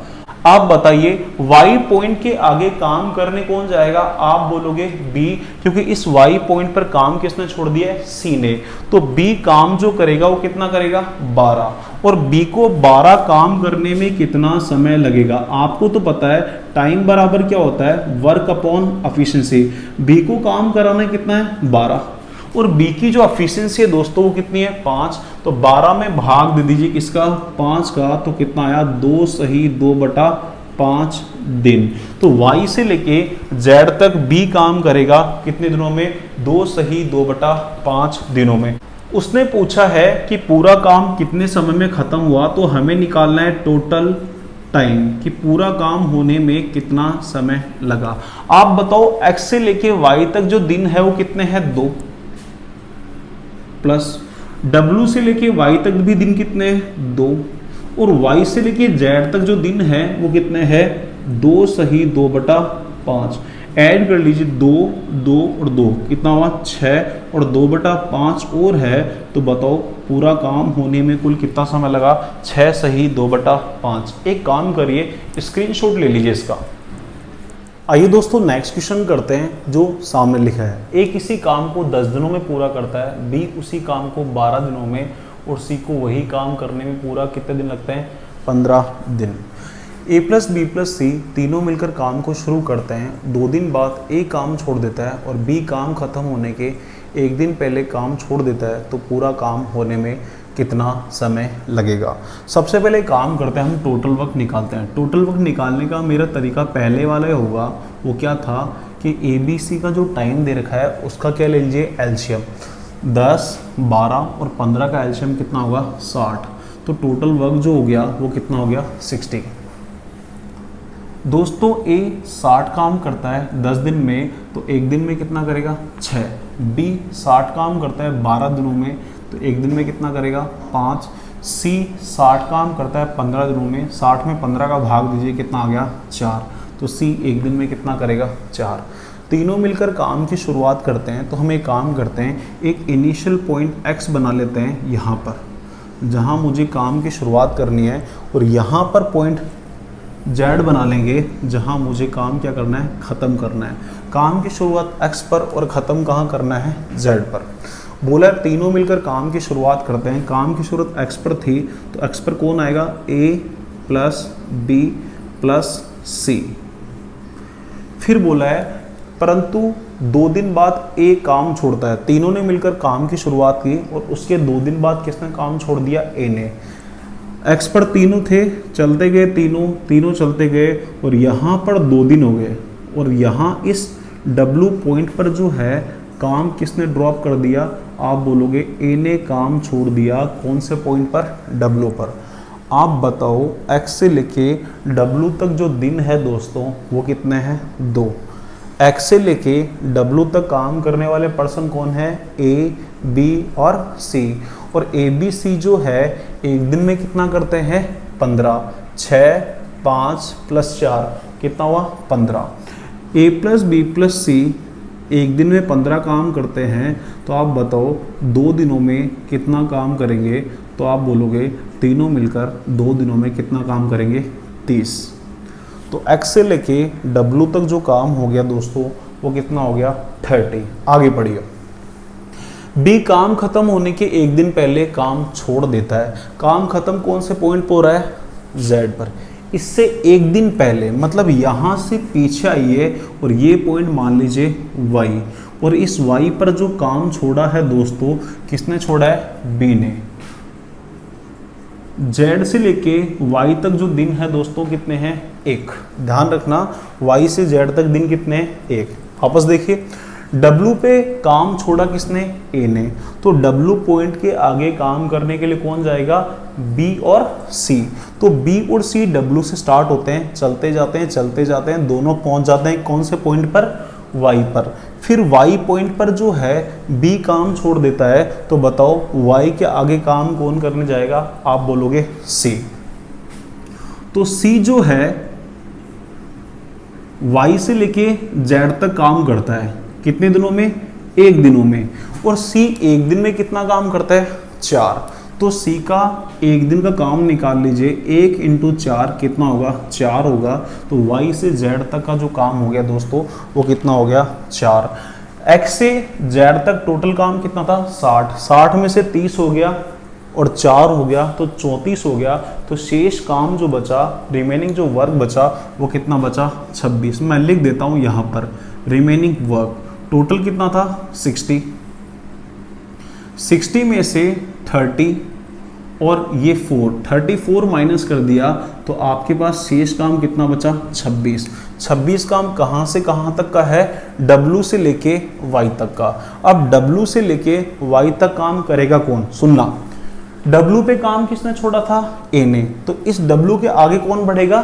आप बताइए y पॉइंट के आगे काम करने कौन जाएगा, आप बोलोगे b, क्योंकि इस y पॉइंट पर काम किसने छोड़ दिया है, c ने। तो b काम जो करेगा वो कितना करेगा, 12। और b को 12 काम करने में कितना समय लगेगा, आपको तो पता है टाइम बराबर क्या होता है, वर्क अपॉन एफिशिएंसी। b को काम कराना कितना है, 12, और b की जो एफिशिएंसी है दोस्तों वो कितनी है, 5। तो 12 में भाग दे दीजिए किसका, 5 का, तो कितना आया, 2 सही 2/5 दिन। तो y से लेके z तक b काम करेगा कितने दिनों में, 2 सही 2/5 दिनों में। उसने पूछा है कि पूरा काम कितने समय में खत्म हुआ, तो हमें निकालना है टोटल टाइम कि पूरा काम होने में कितना समय लगा। आप बताओ x से लेके y तक जो दिन है वो कितने हैं, 2, प्लस w से लेके y तक भी दिन कितने हैं, 2, और y से लेके z तक जो दिन है वो कितने हैं, 2 सही 2/5। ऐड कर लीजिए 2, 2 और 2 कितना हुआ, 6, और 2/5 और है, तो बताओ पूरा काम होने में कुल कितना समय लगा, 6 सही 2/5। एक काम करिए, स्क्रीनशॉट ले लीजिए इसका। आइए दोस्तों नेक्स्ट क्वेश्चन करते हैं जो सामने लिखा है। ए किसी काम को 10 दिनों में पूरा करता है, बी उसी काम को 12 दिनों में, और सी को वही काम करने में पूरा कितने दिन लगते हैं, 15 दिन। ए प्लस बी प्लस सी तीनों मिलकर काम को शुरू करते हैं। 2 दिन बाद ए काम छोड़ देता है और बी काम खत्म होने के 1 दिन पहले काम छोड़ देता है, तो पूरा काम होने में कितना समय लगेगा। सबसे पहले काम करते हैं, हम टोटल वक्त निकालते हैं। टोटल वक्त निकालने का मेरा तरीका पहले वाला होगा, वो क्या था कि ए बी सी का जो टाइम दे रखा है उसका क्या ले लीजिए, एलसीएम। 10, 12 और 15 का एलसीएम कितना होगा, 60। तो टोटल वर्क जो हो गया वो कितना हो गया, 60। दोस्तों ए 60 काम करता है 10 दिन में, तो 1 दिन में कितना करेगा, 6। बी 60 काम करता है 12 दिनों में, तो 1 दिन में कितना करेगा, 5। सी 60 काम करता है 15 दिनों में, 60 में 15 का भाग दीजिए कितना आ गया, 4। तो सी 1 दिन में कितना करेगा, 4। तीनों मिलकर काम की शुरुआत करते हैं। तो हम एक काम करते हैं, एक इनिशियल पॉइंट x बना लेते हैं यहाँ पर, जहाँ मुझे काम की शुरुआत करनी है, और यहाँ पर पॉइंट z बना लेंगे जहाँ मुझे काम क्या करना है, ख़त्म करना है। काम की शुरुआत x पर और ख़त्म कहाँ करना है, z पर। बोला तीनों मिलकर काम की शुरुआत करते हैं। काम की शुरुआत x पर थी, तो x पर कौन आएगा, a प्लस बी प्लस सी। फिर बोला है परंतु 2 दिन बाद a काम छोड़ता है। तीनों ने मिलकर काम की शुरुआत की और उसके 2 दिन बाद किसने काम छोड़ दिया, a ने। x पर तीनों थे, चलते गए तीनों चलते गए, और यहाँ पर 2 दिन हो गए, और यहाँ इस w पॉइंट पर जो है काम किसने ड्रॉप कर दिया, आप बोलोगे a ने काम छोड़ दिया। कौन से पॉइंट पर, w पर। आप बताओ x से लेके w तक जो दिन है दोस्तों वो कितने हैं, 2। x से लेके w तक काम करने वाले पर्सन कौन है, a, b और c। और a b c जो है 1 दिन में कितना करते हैं, 15। 6, 5 प्लस 4 कितना हुआ, 15। a प्लस बी प्लस सी 1 दिन में 15 काम करते हैं। तो आप बताओ 2 दिनों में कितना काम करेंगे, तो आप बोलोगे तीनों मिलकर 2 दिनों में कितना काम करेंगे, 30। तो x से लेके w तक जो काम हो गया दोस्तों वो कितना हो गया, 30। आगे बढ़िए। b काम खत्म होने के 1 दिन पहले काम छोड़ देता है। काम खत्म कौन से पॉइंट पर हो रहा है, z पर। इससे 1 दिन पहले, मतलब यहाँ से पीछे आइए और ये पॉइंट मान लीजिए y, और इस y पर जो काम छोड़ा है दोस्तों किसने छोड़ा है, b ने। z से लेके y तक जो दिन है दोस्तों कितने हैं, 1। ध्यान रखना y से z तक दिन कितने हैं, 1। वापस देखिए, w पे काम छोड़ा किसने, a ने। तो w पॉइंट के आगे काम करने के लिए कौन जाएगा, b और c। तो b और c w से स्टार्ट होते हैं, चलते जाते हैं, दोनों पहुंच जाते हैं कौन से पॉइंट पर, y पर। फिर y पॉइंट पर जो है b काम छोड़ देता है, तो बताओ y के आगे काम कौन करने जाएगा, आप बोलोगे c। तो c जो है y से लेके z तक काम करता है कितने दिनों में, 1 दिनों में, और c 1 दिन में कितना काम करता है, 4। तो c का 1 दिन का काम निकाल लीजिए, 1 × 4 कितना होगा, 4 होगा। तो y से z तक का जो काम हो गया दोस्तों वो कितना हो गया, 4। x से z तक टोटल काम कितना था, 60। 60 में से 30 हो गया और 4 हो गया तो 34 हो गया। तो शेष काम जो बचा, रिमेनिंग जो वर्क बचा वो कितना बचा, 26। मैं लिख देता हूँ यहाँ पर रिमेनिंग वर्क टोटल कितना था, 60। 60 में से 30 और ये 34 माइनस कर दिया तो आपके पास शेष काम कितना बचा, 26। 26 काम कहाँ से कहाँ तक का है, W से लेके Y तक का। अब W से लेके Y तक काम करेगा कौन, सुनना, W पे काम किसने छोड़ा था, A ने, तो इस W के आगे कौन बढ़ेगा,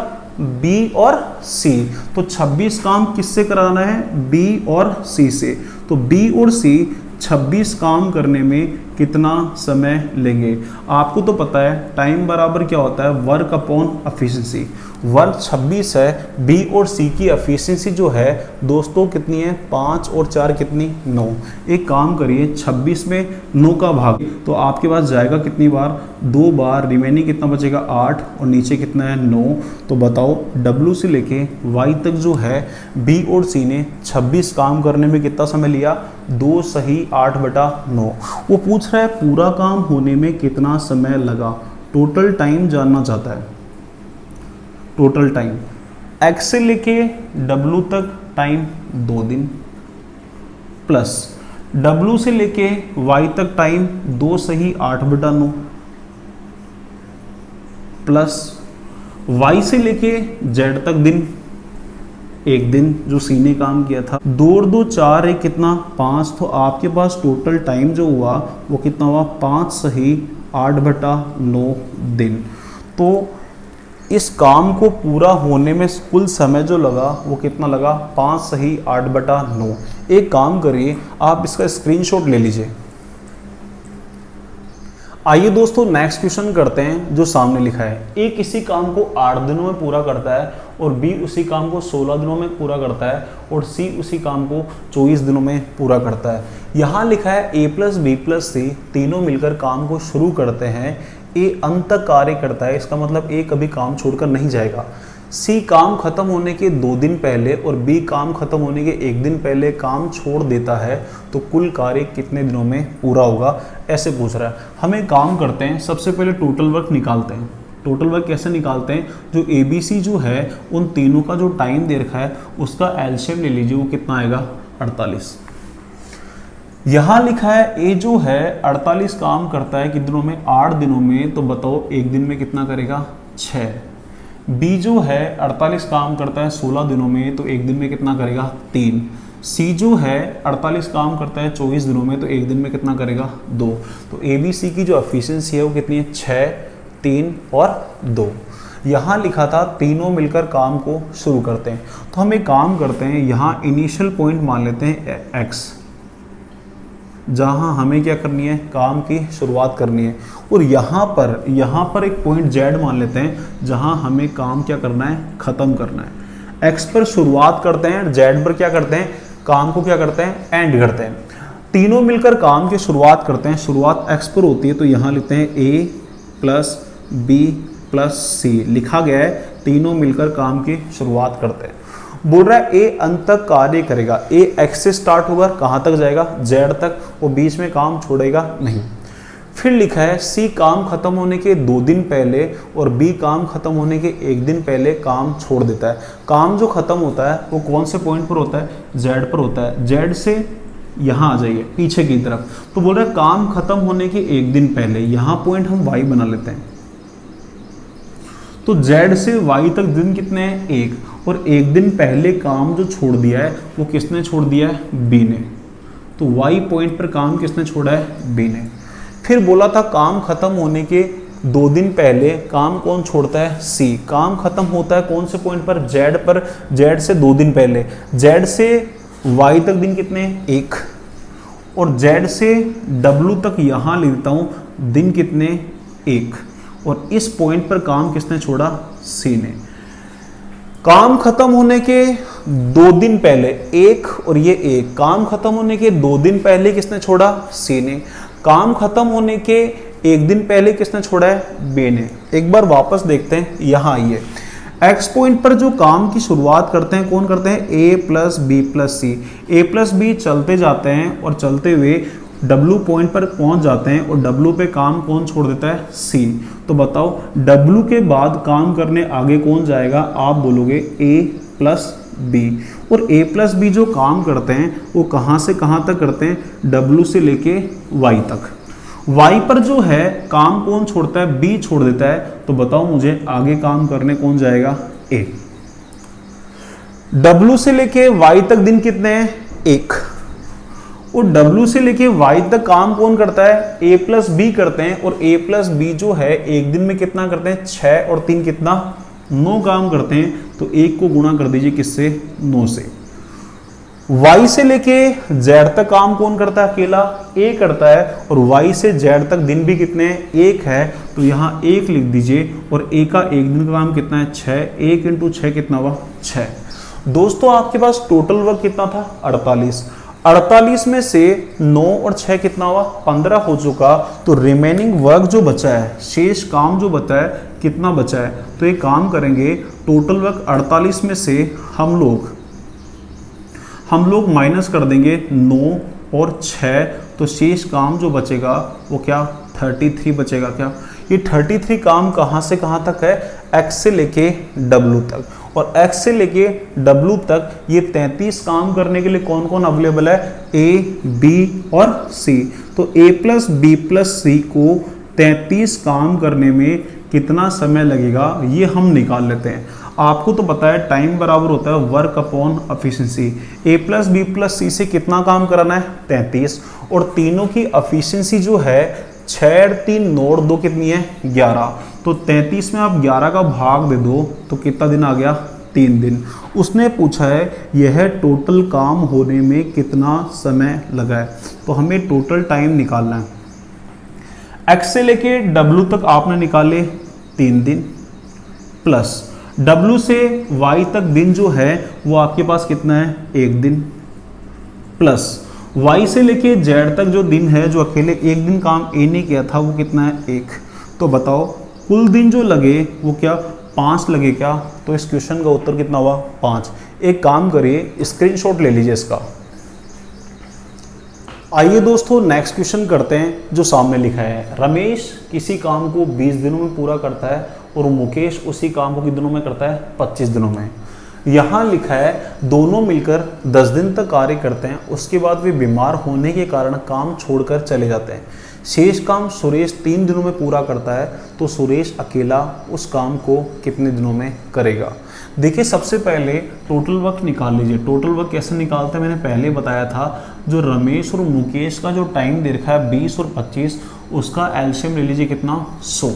B और C। तो 26 काम किससे कराना है, B और C से। तो B और C 26 काम करने में कितना समय लेंगे। आपको तो पता है टाइम बराबर क्या होता है, वर्क अपॉन एफिशिएंसी। वर्क 26 है, बी और सी की एफिशिएंसी जो है दोस्तों कितनी है, 5 और 4 कितनी, 9। एक काम करिए 26 में 9 का भाग तो आपके पास जाएगा कितनी बार, 2 बार। रिमेनिंग कितना बचेगा, 8 और नीचे कितना है, 9। तो बताओ W से लेके Y तक जो है B और C ने 26 काम करने में कितना समय लिया, 2 सही 8/9। वो पूछ रहा है पूरा काम होने में कितना समय लगा, टोटल टाइम जानना चाहता है। टोटल टाइम X से लेके W तक टाइम 2 दिन प्लस W से लेके Y तक टाइम 2 सही 8/9 प्लस Y से लेके Z तक दिन 1 दिन जो C ने काम किया था, 2 और 2 4 1 कितना 5। तो आपके पास टोटल टाइम जो हुआ वो कितना हुआ, 5 सही 8/9 दिन। तो इस काम को पूरा होने में कुल समय जो लगा वो कितना लगा, 5 सही 8/9। एक काम करिए आप इसका स्क्रीनशॉट ले लीजिए। आइए दोस्तों नेक्स्ट क्वेश्चन करते हैं जो सामने लिखा है। ए किसी काम को 8 दिनों में पूरा करता है और बी उसी काम को 16 दिनों में पूरा करता है और सी उसी काम को 24 दिनों में पूरा करता है। यहाँ लिखा है A + B + C तीनों मिलकर काम को शुरू करते हैं। ए अंत तक कार्य करता है, इसका मतलब ए कभी काम छोड़कर नहीं जाएगा। सी काम खत्म होने के 2 दिन पहले और बी काम खत्म होने के 1 दिन पहले काम छोड़ देता है, तो कुल कार्य कितने दिनों में पूरा होगा, ऐसे पूछ रहा है। हमें काम करते हैं, सबसे पहले टोटल वर्क निकालते हैं। टोटल वर्क कैसे निकालते हैं, जो ABC जो है उन तीनों का जो टाइम दे रखा है उसका एलसीएम ले लीजिए, वो कितना आएगा, 48। यहाँ लिखा है ए जो है 48 काम करता है कितने दिनों में, 8 दिनों में। तो बताओ 1 दिन में कितना करेगा, 6। बी जो है 48 काम करता है 16 दिनों में, तो 1 दिन में कितना करेगा, 3। सी जो है 48 काम करता है 24 दिनों में, तो 1 दिन में कितना करेगा, 2। तो ABC की जो एफिशिएंसी है वो कितनी है, 6, 3 और 2। यहाँ लिखा था तीनों मिलकर काम को शुरू करते हैं। तो हम एक काम करते हैं, यहाँ इनिशियल पॉइंट मान लेते हैं X, जहाँ हमें क्या करनी है, काम की शुरुआत करनी है। और यहाँ पर एक पॉइंट Z मान लेते हैं जहाँ हमें काम क्या करना है, ख़त्म करना है। X पर शुरुआत करते हैं, Z पर क्या करते हैं, काम को क्या करते हैं, एंड करते हैं। तीनों मिलकर काम की शुरुआत करते हैं, शुरुआत X पर होती है, तो यहाँ लिखते हैं A + B + C लिखा गया है। तीनों मिलकर काम की शुरुआत करते हैं। बोल रहा है ए अंत तक कार्य करेगा। ए X से स्टार्ट होगा, कहाँ तक जाएगा, Z तक, वो बीच में काम छोड़ेगा नहीं। फिर लिखा है C काम खत्म होने के 2 दिन पहले और B काम खत्म होने के 1 दिन पहले काम छोड़ देता है। काम जो खत्म होता है वो कौन से पॉइंट पर होता है, Z पर होता है। Z से यहाँ आ जाइए पीछे की तरफ। तो बोल रहा है काम खत्म होने के 1 दिन पहले, यहाँ पॉइंट हम Y बना लेते हैं। तो Z से Y तक दिन कितने हैं, 1, और 1 दिन पहले काम जो छोड़ दिया है वो किसने छोड़ दिया है, B ने। तो Y पॉइंट पर काम किसने छोड़ा है, B ने। फिर बोला था काम खत्म होने के 2 दिन पहले काम कौन छोड़ता है, C। काम खत्म होता है कौन से पॉइंट पर, Z पर। Z से 2 दिन पहले, Z से Y तक दिन कितने हैं, 1, और Z से W तक यहाँ लिखता हूँ दिन कितने, 1, और इस पॉइंट पर काम किसने छोड़ा, C ने। काम खत्म होने के 2 दिन पहले, एक और ये एक, काम खत्म होने के 2 दिन पहले किसने छोड़ा? सी ने। काम खत्म होने के 1 दिन पहले किसने छोड़ा है? बी ने। एक बार वापस देखते हैं, यहां आइए। एक्स पॉइंट पर जो काम की शुरुआत करते हैं कौन करते हैं? ए प्लस बी प्लस सी। ए प्लस बी चलते जाते हैं और चलते हुए डब्ल्यू पॉइंट पर पहुंच जाते हैं और डब्ल्यू पे काम कौन छोड़ देता है? सी। तो बताओ डब्ल्यू के बाद काम करने आगे कौन जाएगा? आप बोलोगे ए प्लस बी। और ए प्लस बी जो काम करते हैं वो कहाँ से कहाँ तक करते हैं? डब्ल्यू से लेके वाई तक। वाई पर जो है काम कौन छोड़ता है? बी छोड़ देता है। तो बताओ मुझे आगे काम करने कौन जाएगा? ए। डब्ल्यू से लेके वाई तक दिन कितने हैं? 1। और W से लेके Y तक काम कौन करता है? A प्लस बी करते हैं। और A प्लस बी जो है एक दिन में कितना करते हैं? 6 और 3 कितना? 9 काम करते हैं। तो 1 को गुणा कर दीजिए किससे? 9 से। Y से लेके Z तक काम कौन करता है? अकेला A करता है। और Y से Z तक दिन भी कितने हैं? 1 है। तो यहाँ 1 लिख दीजिए। और A का एक दिन का काम कितना है? 6। 1 × 6 कितना हुआ? 6। दोस्तों आपके पास टोटल वर्क कितना था? 48। 48 में से 9 और 6 कितना हुआ? 15 हो चुका। तो रिमेनिंग वर्क जो बचा है, शेष काम जो बचा है, कितना बचा है? तो एक काम करेंगे, टोटल वर्क 48 में से हम लोग माइनस कर देंगे 9 और 6। तो शेष काम जो बचेगा वो क्या? 33 बचेगा। क्या ये 33 काम कहाँ से कहाँ तक है? एक्स से लेके डब्ल्यू तक। और x से लेके w तक ये 33 काम करने के लिए कौन कौन अवेलेबल है? a, b और c। तो a प्लस बी प्लस सी को 33 काम करने में कितना समय लगेगा ये हम निकाल लेते हैं। आपको तो पता है टाइम बराबर होता है work upon efficiency. a plus B plus C से कितना काम कराना है? 33। और तीनों की एफिशिएंसी जो है 6 3 9 और 2 कितनी है? 11। तो 33 में आप 11 का भाग दे दो तो कितना दिन आ गया? 3 दिन। उसने पूछा है यह टोटल काम होने में कितना समय लगा है। तो हमें टोटल टाइम निकालना है। x से लेके w तक आपने निकाले 3 दिन, प्लस w से y तक दिन जो है वो आपके पास कितना है? 1 दिन, प्लस y से लेके z तक जो दिन है, जो अकेले 1 दिन काम a ने किया था, वो कितना है? 1। तो बताओ कुल दिन जो लगे वो क्या? 5 लगे क्या? तो इस क्वेश्चन का उत्तर कितना हुआ? 5। एक काम करिए, स्क्रीनशॉट ले लीजिए इसका। आइए दोस्तों नेक्स्ट क्वेश्चन करते हैं जो सामने लिखा है। रमेश किसी काम को 20 दिनों में पूरा करता है और मुकेश उसी काम को कितने दिनों में करता है? 25 दिनों में। यहाँ लिखा है दोनों मिलकर 10 दिन तक कार्य करते हैं, उसके बाद वे बीमार होने के कारण काम छोड़कर चले जाते हैं। शेष काम सुरेश 3 दिनों में पूरा करता है, तो सुरेश अकेला उस काम को कितने दिनों में करेगा? देखिए सबसे पहले टोटल वर्क निकाल लीजिए। टोटल वर्क कैसे निकालते हैं मैंने पहले बताया था। जो रमेश और मुकेश का जो टाइम दे रखा है 20 और 25, उसका एलसीएम ले लीजिए कितना? 100।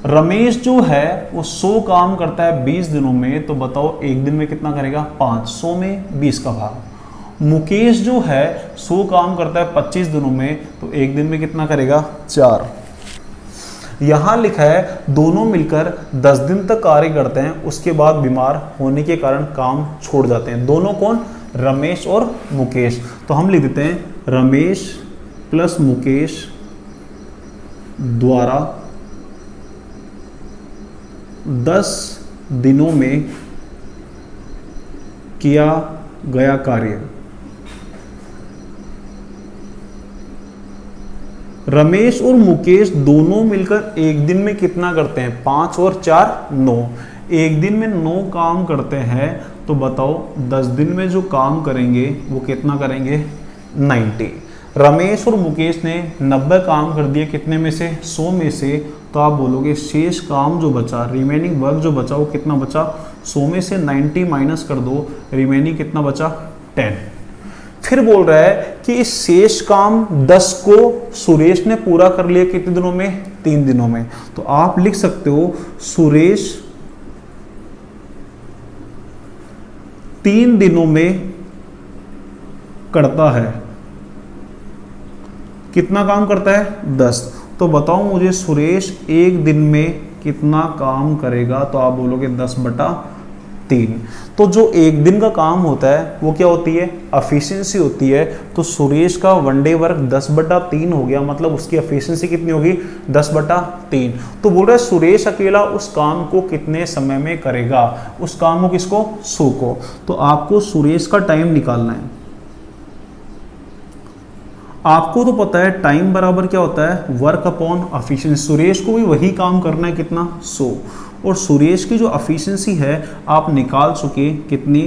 रमेश जो है वो 100 काम करता है 20 दिनों में, तो बताओ एक दिन में कितना करेगा? 5। 100 में 20 का भाग। मुकेश जो है 100 काम करता है 25 दिनों में, तो एक दिन में कितना करेगा? 4। यहाँ लिखा है दोनों मिलकर 10 दिन तक कार्य करते हैं, उसके बाद बीमार होने के कारण काम छोड़ जाते हैं। दोनों कौन? रमेश और मुकेश। तो हम लिख देते हैं रमेश प्लस मुकेश द्वारा 10 दिनों में किया गया कार्य। रमेश और मुकेश दोनों मिलकर एक दिन में कितना करते हैं? 5 और 4 9। एक दिन में 9 काम करते हैं, तो बताओ 10 दिन में जो काम करेंगे वो कितना करेंगे? 90। रमेश और मुकेश ने 90 काम कर दिए, कितने में से? 100 में से। तो आप बोलोगे शेष काम जो बचा, रिमेनिंग वर्क जो बचा वो कितना बचा? 100 में से 90 माइनस कर दो, रिमेनिंग कितना बचा? 10। फिर बोल रहा है कि इस शेष काम 10 को सुरेश ने पूरा कर लिया कितने दिनों में? 3 दिनों में। तो आप लिख सकते हो सुरेश 3 दिनों में करता है। कितना काम करता है? 10। तो बताओ मुझे सुरेश एक दिन में कितना काम करेगा? तो आप बोलोगे 10/3। 3। तो जो एक दिन का काम होता है वो क्या होती है, एफिशिएंसी होती है। तो सुरेश का वन डे वर्क 10/3 हो गया, मतलब उसकी एफिशिएंसी कितनी होगी, 10/3। तो बोल रहा है सुरेश अकेला उस काम को कितने समय में करेगा, उस काम को किसको, सो को। तो आपको सुरेश का टाइम निकालना है। आपको तो पता है टाइम बराबर क्या होता है, वर्क अपॉन एफिशिएंसी। सुरेश को भी वही काम करना है, कितना, 100। और सुरेश की जो एफिशिएंसी है आप निकाल चुके, कितनी,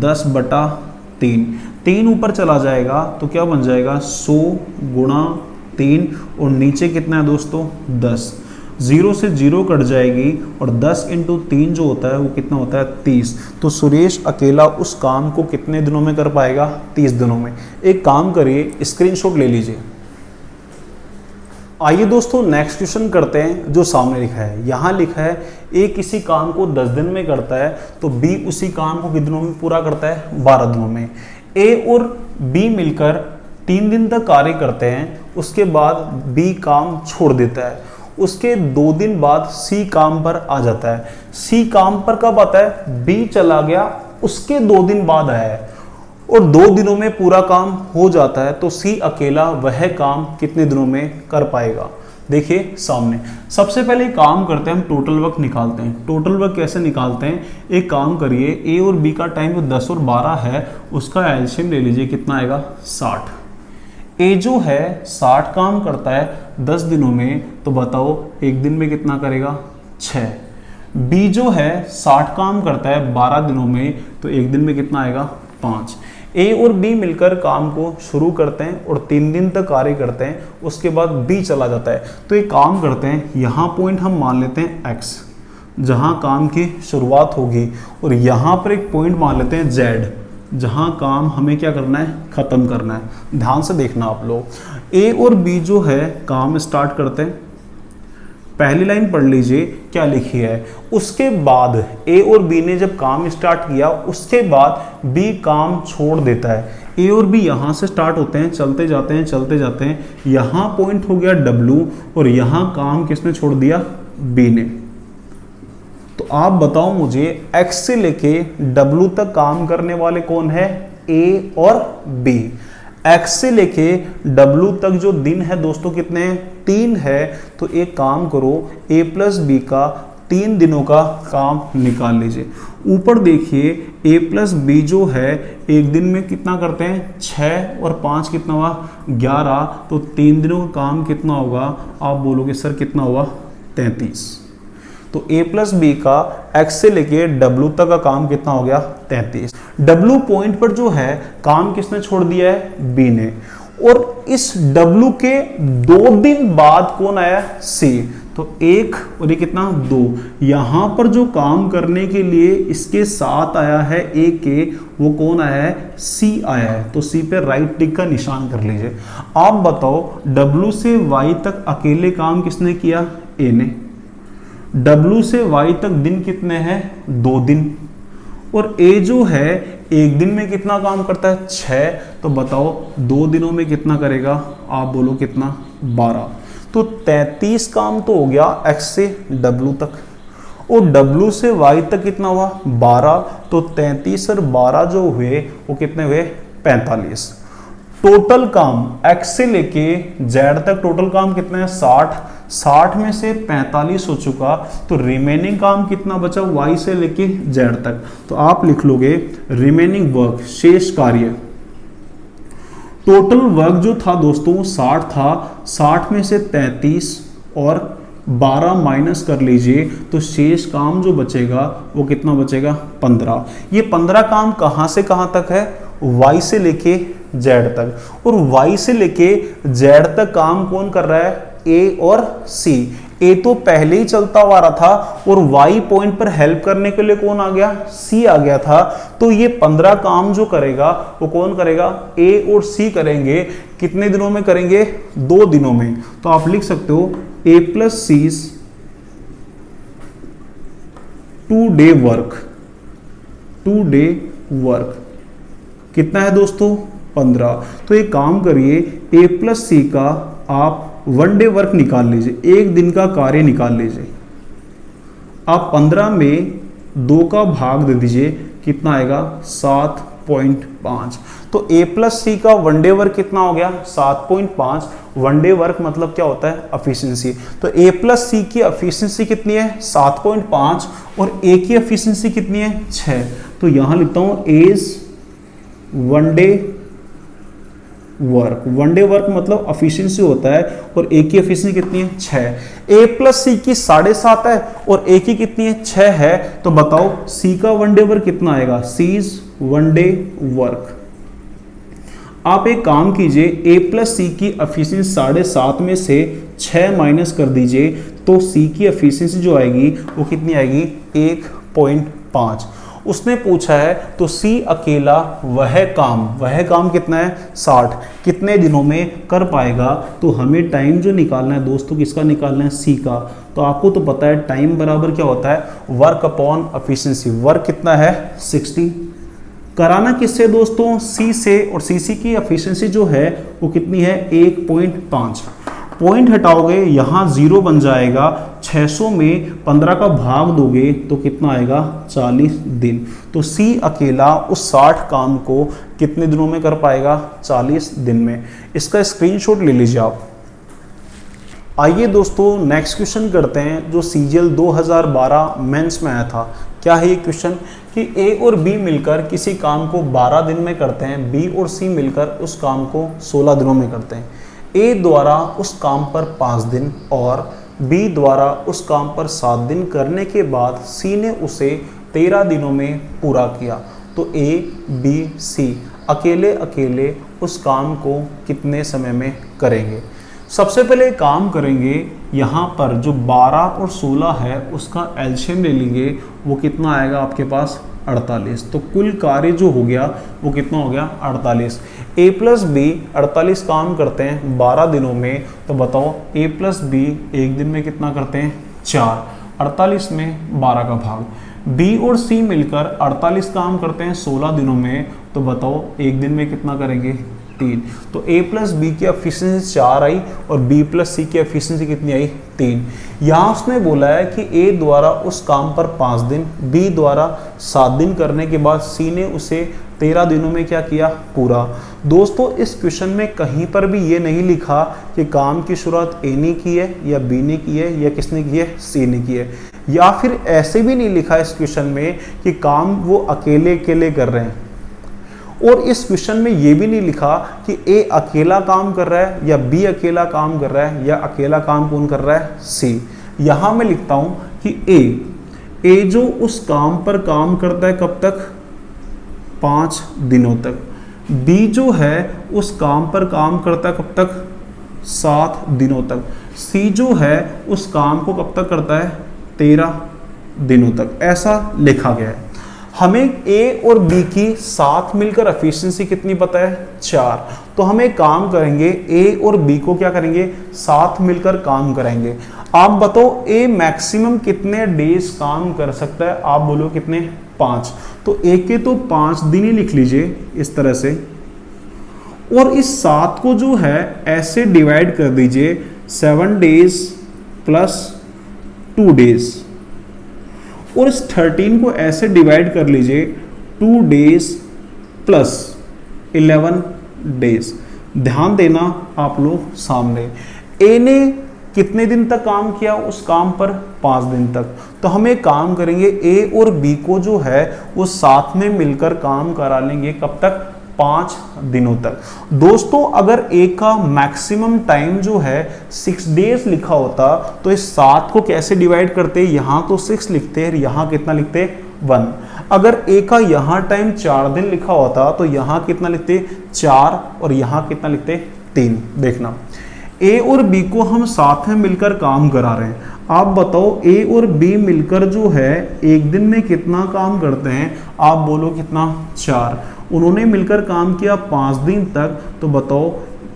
10/3। 3 ऊपर चला जाएगा तो क्या बन जाएगा, 100 गुणा 3, और नीचे कितना है दोस्तों, 10। 0 से 0 कट जाएगी, और 10 × 3 जो होता है वो कितना होता है, 30। तो सुरेश अकेला उस काम को कितने दिनों में कर पाएगा, 30 दिनों में। एक काम करिए, स्क्रीनशॉट ले लीजिए। आइए दोस्तों नेक्स्ट क्वेश्चन करते हैं। जो सामने लिखा है, यहाँ लिखा है ए किसी काम को 10 दिन में करता है, तो बी उसी काम को कितने दिनों में पूरा करता है, 12 दिनों में। ए और बी मिलकर 3 दिन तक कार्य करते हैं, उसके बाद बी काम छोड़ देता है। उसके 2 दिन बाद सी काम पर आ जाता है। सी काम पर कब आता है, बी चला गया उसके 2 दिन बाद आया है, और 2 दिनों में पूरा काम हो जाता है। तो सी अकेला वह काम कितने दिनों में कर पाएगा। देखिए सामने, सबसे पहले काम करते हैं, हम टोटल वर्क निकालते हैं। टोटल वर्क कैसे निकालते हैं, एक काम करिए, ए और बी का टाइम जो 10 और 12 है, उसका एलसीएम ले लीजिए, कितना आएगा, 60। ए जो है 60 काम करता है 10 दिनों में, तो बताओ एक दिन में कितना करेगा, 6। बी जो है 60 काम करता है 12 दिनों में, तो एक दिन में कितना आएगा, 5। ए और बी मिलकर काम को शुरू करते हैं और 3 दिन तक कार्य करते हैं, उसके बाद बी चला जाता है। तो एक काम करते हैं, यहाँ पॉइंट हम मान लेते हैं x, जहाँ काम की शुरुआत होगी, और यहाँ पर एक पॉइंट मान लेते हैं z, जहाँ काम हमें क्या करना है, ख़त्म करना है। ध्यान से देखना आप लोग, ए और बी जो है काम स्टार्ट करते हैं। पहली लाइन पढ़ लीजिए क्या लिखी है, उसके बाद ए और बी ने जब काम स्टार्ट किया, उसके बाद बी काम छोड़ देता है। ए और बी यहाँ से स्टार्ट होते हैं, चलते जाते हैं चलते जाते हैं, यहाँ पॉइंट हो गया W, और यहाँ काम किसने छोड़ दिया, बी ने। तो आप बताओ मुझे, X से लेके W तक काम करने वाले कौन है, A और B। X से लेके W तक जो दिन है दोस्तों कितने हैं, 3 है। तो एक काम करो, A + B का 3 दिनों का काम निकाल लीजिए। ऊपर देखिए A + B जो है एक दिन में कितना करते हैं, 6 और 5 कितना हुआ, 11। तो 3 दिनों का काम कितना होगा, आप बोलोगे सर कितना हुआ, 33। तो A + B का X से लेके W तक का काम कितना हो गया, 33। W पॉइंट पर जो है काम किसने छोड़ दिया है, B ने। और इस W के 2 दिन बाद कौन आया, C। तो 1 और ये कितना, 2। यहां पर जो काम करने के लिए इसके साथ आया है A के, वो कौन आया है, C आया है। तो C पे राइट टिक का निशान कर लीजिए। आप बताओ W से Y तक अकेले काम किसने किया, A ने। W से Y तक दिन कितने हैं, 2 दिन। और A जो है एक दिन में कितना काम करता है, 6। तो बताओ 2 दिनों में कितना करेगा, आप बोलो कितना, 12। तो 33 काम तो हो गया X से W तक, और W से Y तक कितना हुआ, 12। तो 33 और 12 जो हुए वो कितने हुए, 45। टोटल काम X से लेके Z तक टोटल काम कितना है, 60। 60 में से 45 हो चुका, तो रिमेनिंग काम कितना बचा, Y से लेके Z तक। तो आप लिख लोगे रिमेनिंग वर्क, शेष कार्य। टोटल वर्क जो था दोस्तों 60 था, 60 में से 33 और 12 माइनस कर लीजिए, तो शेष काम जो बचेगा वो कितना बचेगा, 15। ये 15 काम कहाँ से कहाँ तक है, Y से लेके Z तक। और Y से लेके Z तक काम कौन कर रहा है, A और C। A तो पहले ही चलता हुआ रहा था, और Y पॉइंट पर हेल्प करने के लिए कौन आ गया, C आ गया था। तो ये 15 काम जो करेगा वो कौन करेगा, A और C करेंगे। कितने दिनों में करेंगे, 2 दिनों में। तो आप लिख सकते हो A + C's 2 day work. 2 day work कितना है दोस्तों, 15। तो एक काम करिए, A + C का आप 1 डे वर्क निकाल लीजिए, एक दिन का कार्य निकाल लीजिए। आप 15 में 2 का भाग दे दीजिए, कितना आएगा 7.5। तो ए प्लस सी का वनडे वर्क कितना हो गया 7.5। वनडे वर्क मतलब क्या होता है एफिशिएंसी। तो ए प्लस सी की एफिशिएंसी कितनी है 7.5 और ए की एफिशिएंसी कितनी है 6। तो यहां लिखता हूं as one day work. One day work मतलब एफिशिएंसी होता है और ए की एफिशिएंसी कितनी है 6। ए प्लस सी की 7.5 है और ए की कितनी है 6 है। तो बताओ सी का वनडे वर्क कितना आएगा, सीज वनडे वर्क। आप एक काम कीजिए, ए प्लस सी की एफिशिएंसी 7.5 में से 6 माइनस कर दीजिए, तो सी की एफिशिएंसी जो आएगी वो कितनी आएगी 1.5। उसने पूछा है तो सी अकेला वह काम कितना है 60 कितने दिनों में कर पाएगा। तो हमें टाइम जो निकालना है दोस्तों किसका निकालना है, सी का। तो आपको तो पता है टाइम बराबर क्या होता है वर्क अपॉन एफिशिएंसी। वर्क कितना है 60। कराना किससे दोस्तों, सी से, और सी की एफिशिएंसी जो है वो कितनी है 1.5। पॉइंट हटाओगे यहाँ 0 बन जाएगा। 600 में 15 का भाग दोगे तो कितना आएगा 40 दिन। तो सी अकेला उस 60 काम को कितने दिनों में कर पाएगा 40 दिन में। इसका स्क्रीनशॉट ले लीजिए आप। आइए दोस्तों नेक्स्ट क्वेश्चन करते हैं जो सीजीएल 2012 मेंस में आया था। क्या है ये क्वेश्चन कि ए और बी मिलकर किसी काम को 12 दिन में करते हैं, बी और सी मिलकर उस काम को 16 दिनों में करते हैं। ए द्वारा उस काम पर 5 दिन और बी द्वारा उस काम पर 7 दिन करने के बाद सी ने उसे 13 दिनों में पूरा किया। तो ए बी सी अकेले अकेले उस काम को कितने समय में करेंगे। सबसे पहले काम करेंगे, यहाँ पर जो 12 और 16 है उसका एलसीएम ले लेंगे, वो कितना आएगा आपके पास 48। तो कुल कार्य जो हो गया वो कितना हो गया 48। ए प्लस बी 48 काम करते हैं 12 दिनों में। तो बताओ ए प्लस बी एक दिन में कितना करते हैं 4। 48 में 12 का भाग। बी और सी मिलकर 48 काम करते हैं 16 दिनों में। तो बताओ एक दिन में कितना करेंगे 3। तो ए प्लस बी की एफिशिएंसी 4 आई और बी प्लस सी की एफिशिएंसी कितनी आई 3। यहाँ उसने बोला है कि ए द्वारा उस काम पर 5 दिन, बी द्वारा 7 दिन करने के बाद सी ने उसे 13 दिनों में क्या किया पूरा। दोस्तों इस क्वेश्चन में कहीं पर भी ये नहीं लिखा कि काम की शुरुआत ए ने की है या बी ने की है या किसने की है सी ने की है, या फिर ऐसे भी नहीं लिखा इस क्वेश्चन में कि काम वो अकेले अकेले कर रहे हैं। और इस क्वेश्चन में ये भी नहीं लिखा कि ए अकेला काम कर रहा है या बी अकेला काम कर रहा है या अकेला काम कौन कर रहा है सी। यहां मैं लिखता हूं कि ए जो उस काम पर काम करता है कब तक 5 दिनों तक, बी जो है उस काम पर काम करता है कब तक 7 दिनों तक, सी जो है उस काम को कब तक करता है 13 दिनों तक। ऐसा लिखा गया है। हमें ए और बी की साथ मिलकर एफिशिएंसी कितनी पता है 4। तो हम एक काम करेंगे, ए और बी को क्या करेंगे साथ मिलकर काम करेंगे। आप बताओ ए मैक्सिमम कितने डेज काम कर सकता है, आप बोलो कितने 5। तो ए के तो 5 दिन ही लिख लीजिए इस तरह से, और इस 7 को जो है ऐसे डिवाइड कर दीजिए 7 डेज प्लस 2 डेज, और इस 13 को ऐसे डिवाइड कर लीजिए 2 डेज प्लस 11 डेज। ध्यान देना आप लोग सामने, ए ने कितने दिन तक काम किया उस काम पर 5 दिन तक। तो हम एक काम करेंगे, ए और बी को जो है वो साथ में मिलकर काम करा लेंगे कब तक 5 दिनों तक। दोस्तों अगर ए का मैक्सिमम टाइम जो है 6 डेज लिखा होता तो इस 7 को कैसे डिवाइड करते, यहाँ तो 6 लिखते हैं, यहाँ कितना लिखते 1। अगर ए का यहाँ टाइम 4 दिन लिखा होता तो यहाँ कितना लिखते 4 और यहाँ कितना लिखते 3। देखना ए और बी को हम साथ में मिलकर काम करा रहे हैं। आप बताओ ए और बी मिलकर जो है एक दिन में कितना काम करते हैं, आप बोलो कितना 4। उन्होंने मिलकर काम किया 5 दिन तक। तो बताओ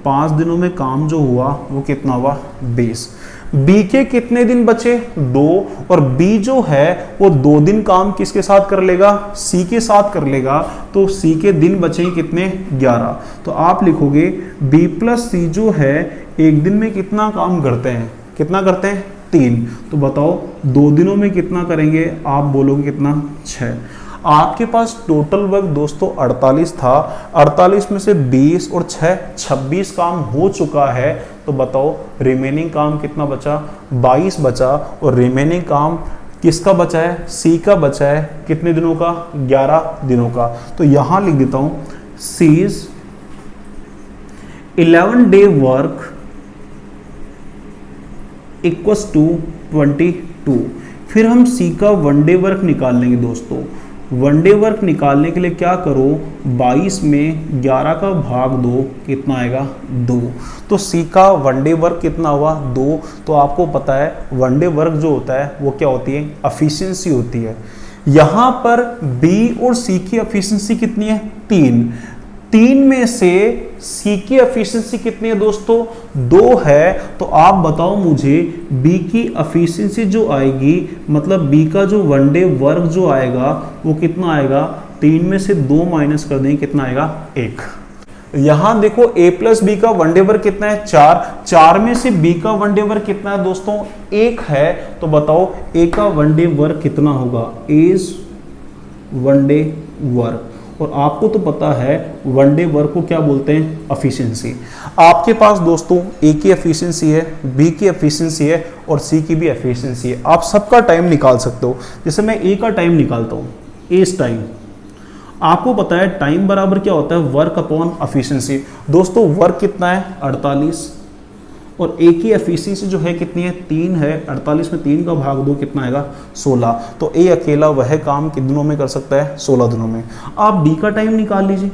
5 दिनों में काम जो हुआ वो कितना हुआ 20। बी के कितने दिन बचे 2, और बी जो है वो 2 दिन काम किसके साथ कर लेगा सी के साथ कर लेगा। तो सी के दिन बचे कितने 11। तो आप लिखोगे बी प्लस सी जो है एक दिन में कितना काम करते हैं, कितना करते हैं 3। तो बताओ 2 दिनों में कितना करेंगे, आप बोलोगे कितना, 6। आपके पास टोटल वर्क दोस्तों 48 था, 48 में से 20 और 6 26 काम हो चुका है। तो बताओ रिमेनिंग काम कितना बचा, 22 बचा। और रिमेनिंग काम किसका बचा है, सी का बचा है, कितने दिनों का, 11 दिनों का। तो यहां लिख देता हूं C's 11 day work equals to 22। फिर हम सी का 1 डे वर्क निकाल लेंगे दोस्तों। 1 डे वर्क निकालने के लिए क्या करो, 22 में 11 का भाग दो, कितना आएगा, 2। तो सी का 1 डे वर्क कितना हुआ, 2। तो आपको पता है 1 डे वर्क जो होता है वो क्या होती है, एफिशिएंसी होती है। यहां पर बी और सी की एफिशिएंसी कितनी है, 3 में से सी की एफिशिएंसी कितनी है दोस्तों, 2 है। तो आप बताओ मुझे बी की एफिशिएंसी जो आएगी, मतलब बी का जो 1 डे वर्क जो आएगा वो कितना आएगा, 3 में से 2 माइनस कर देंगे, कितना आएगा, 1। यहां देखो a प्लस बी का 1 डे वर्क कितना है, 4 में से b का 1 डे वर्क कितना है दोस्तों, 1 है। तो बताओ a का 1 डे वर्क कितना होगा, इज 1 डे वर्क। और आपको तो पता है 1 डे वर्क को क्या बोलते हैं, एफिशिएंसी। आपके पास दोस्तों ए की एफिशिएंसी है, बी की एफिशिएंसी है और सी की भी एफिशिएंसी है। आप सबका टाइम निकाल सकते हो। जैसे मैं ए का टाइम निकालता हूँ, एज टाइम। आपको पता है टाइम बराबर क्या होता है, वर्क अपॉन एफिशिएंसी। दोस्तों वर्क कितना है, 48, और ए की एफिशिएंसी जो है कितनी है, 3 है। 48 में 3 का भाग दो, कितना आएगा, 16। तो ए अकेला वह काम कितने दिनों में कर सकता है, 16 दिनों में। आप डी का टाइम निकाल लीजिए।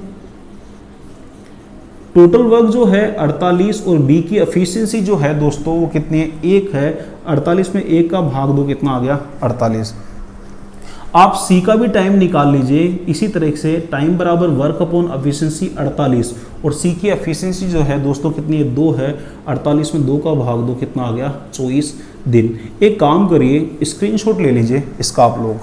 टोटल वर्क जो है 48 और बी की एफिशिएंसी जो है दोस्तों वो कितनी है, 1 है। 48 में 1 का भाग दो, कितना आ गया, 48। आप सी का भी टाइम निकाल लीजिए इसी तरह से, टाइम बराबर वर्क अपॉन एफिशिएंसी 48, और सी की एफिशिएंसी जो है दोस्तों कितनी है, 2 है। 48 में 2 का भाग दो, कितना आ गया, 24 दिन। एक काम करिए, स्क्रीनशॉट ले लीजिए इसका आप लोग।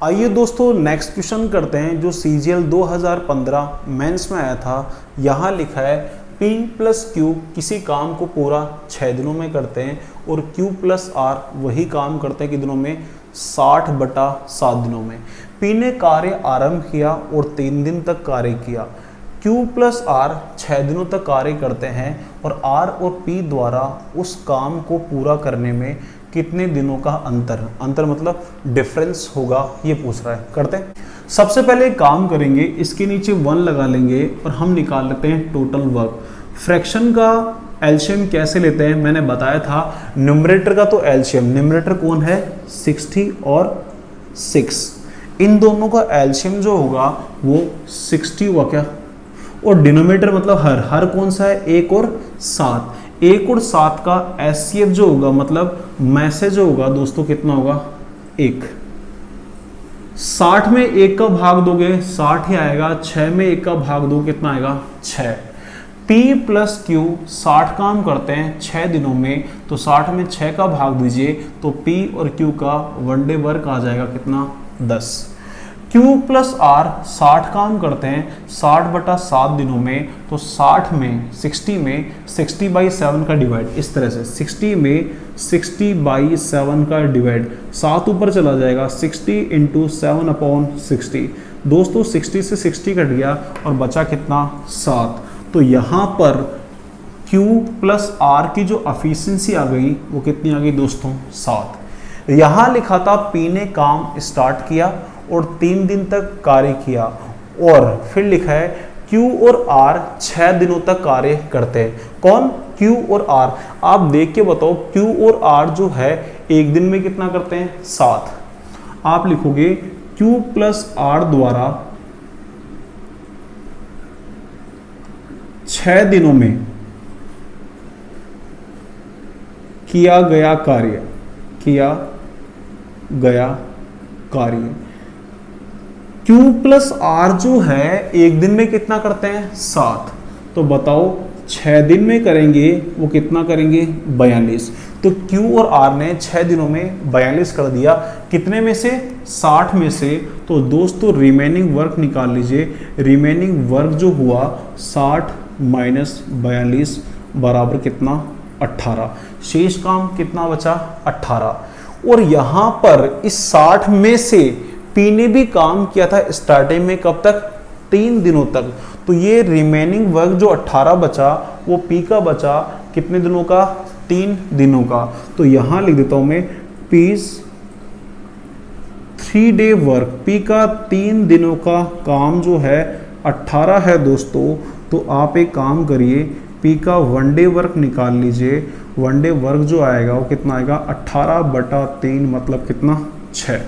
आइए दोस्तों नेक्स्ट क्वेश्चन करते हैं जो सीजीएल 2015 मेंस में आया था। यहाँ लिखा है P प्लस Q किसी काम को पूरा 6 दिनों में करते हैं और Q प्लस R वही काम करते हैं कि दिनों में, 60/7 दिनों में। P ने कार्य आरंभ किया और 3 दिन तक कार्य किया। Q प्लस R 6 दिनों तक कार्य करते हैं और R और P द्वारा उस काम को पूरा करने में कितने दिनों का अंतर मतलब डिफरेंस होगा, ये पूछ रहा है। करते हैं। सबसे पहले एक काम करेंगे, इसके नीचे 1 लगा लेंगे और हम निकाल लेते हैं टोटल वर्क। फ्रैक्शन का एलसीएम कैसे लेते हैं मैंने बताया था, न्यूमरेटर का तो एलसीएम, न्यूमरेटर कौन है, 60 और 6, इन दोनों का एलसीएम जो होगा वो 60 हुआ क्या, और डिनोमिनेटर मतलब हर कौन सा है, 1 और 7। 1 और 7 का एचसीएफ जो होगा मतलब मैसेज जो होगा दोस्तों कितना होगा, 1। 60 में 1 का भाग दोगे 60 ही आएगा, 6 में 1 का भाग दो, कितना आएगा, 6। P प्लस Q 60 काम करते हैं 6 दिनों में, तो 60 में 6 का भाग दीजिए तो P और Q का 1 डे वर्क आ जाएगा, कितना, 10। Q प्लस R 60 काम करते हैं 60/7 दिनों में, तो 60 में 60/7 का डिवाइड, इस तरह से 60 में 60/7 का डिवाइड, 7 ऊपर चला जाएगा, 60 × 7/60। दोस्तों 60 से 60 कट गया और बचा कितना, 7। तो यहाँ पर Q प्लस R की जो एफिशिएंसी आ गई वो कितनी आ गई दोस्तों, 7। यहाँ लिखा था P ने काम स्टार्ट किया और 3 दिन तक कार्य किया, और फिर लिखा है Q और R 6 दिनों तक कार्य करते हैं। कौन, Q और R। आप देख के बताओ Q और R जो है एक दिन में कितना करते हैं, 7। आप लिखोगे Q प्लस R द्वारा 6 दिनों में किया गया कार्य। Q प्लस R जो है एक दिन में कितना करते हैं, 7। तो बताओ 6 दिन में करेंगे वो कितना करेंगे, 42। तो Q और R ने 6 दिनों में 42 कर दिया, कितने में से, 60 में से। तो दोस्तों रिमेनिंग वर्क निकाल लीजिए। रिमेनिंग वर्क जो हुआ 60 - 42 बराबर कितना, 18, शेष काम कितना बचा 18। और यहाँ पर इस 60 में से P ने भी काम किया था स्टार्टिंग में, कब तक 3 दिनों तक। तो ये रिमेनिंग वर्क जो 18 बचा वो P का बचा कितने दिनों का 3 दिनों का। तो यहाँ लिख देता हूँ मैं P's 3 डे वर्क, P का 3 दिनों का काम जो है 18 है दोस्तों। तो आप एक काम करिए P का 1 डे वर्क निकाल लीजिए। 1 डे वर्क जो आएगा वो कितना आएगा 18/3 मतलब कितना 6।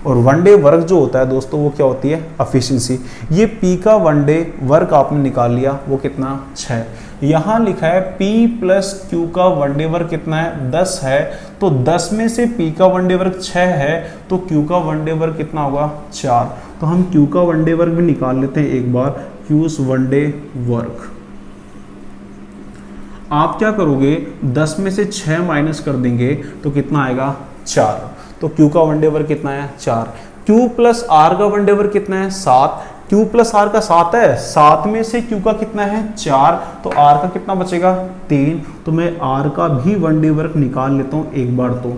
और 1 डे वर्क जो होता है दोस्तों वो क्या होती है एफिशिएंसी। ये P का 1 डे वर्क आपने निकाल लिया वो कितना 6। यहाँ लिखा है P प्लस Q का 1 डे वर्क कितना है 10 है। तो 10 में से P का 1 डे वर्क 6 है तो Q का 1 डे वर्क कितना होगा 4। तो हम Q का 1 डे वर्क भी निकाल लेते हैं एक बार। Q's 1 डे वर्क आप क्या करोगे 10 में से 6 माइनस कर देंगे तो कितना आएगा 4। तो Q का 1 डे वर्क कितना है 4। Q प्लस R का 1 डे वर्क कितना है 7। Q प्लस R का 7 है, 7 में से Q का कितना है 4, तो R का कितना बचेगा 3। तो मैं R का भी 1 डे वर्क निकाल लेता हूँ एक बार। तो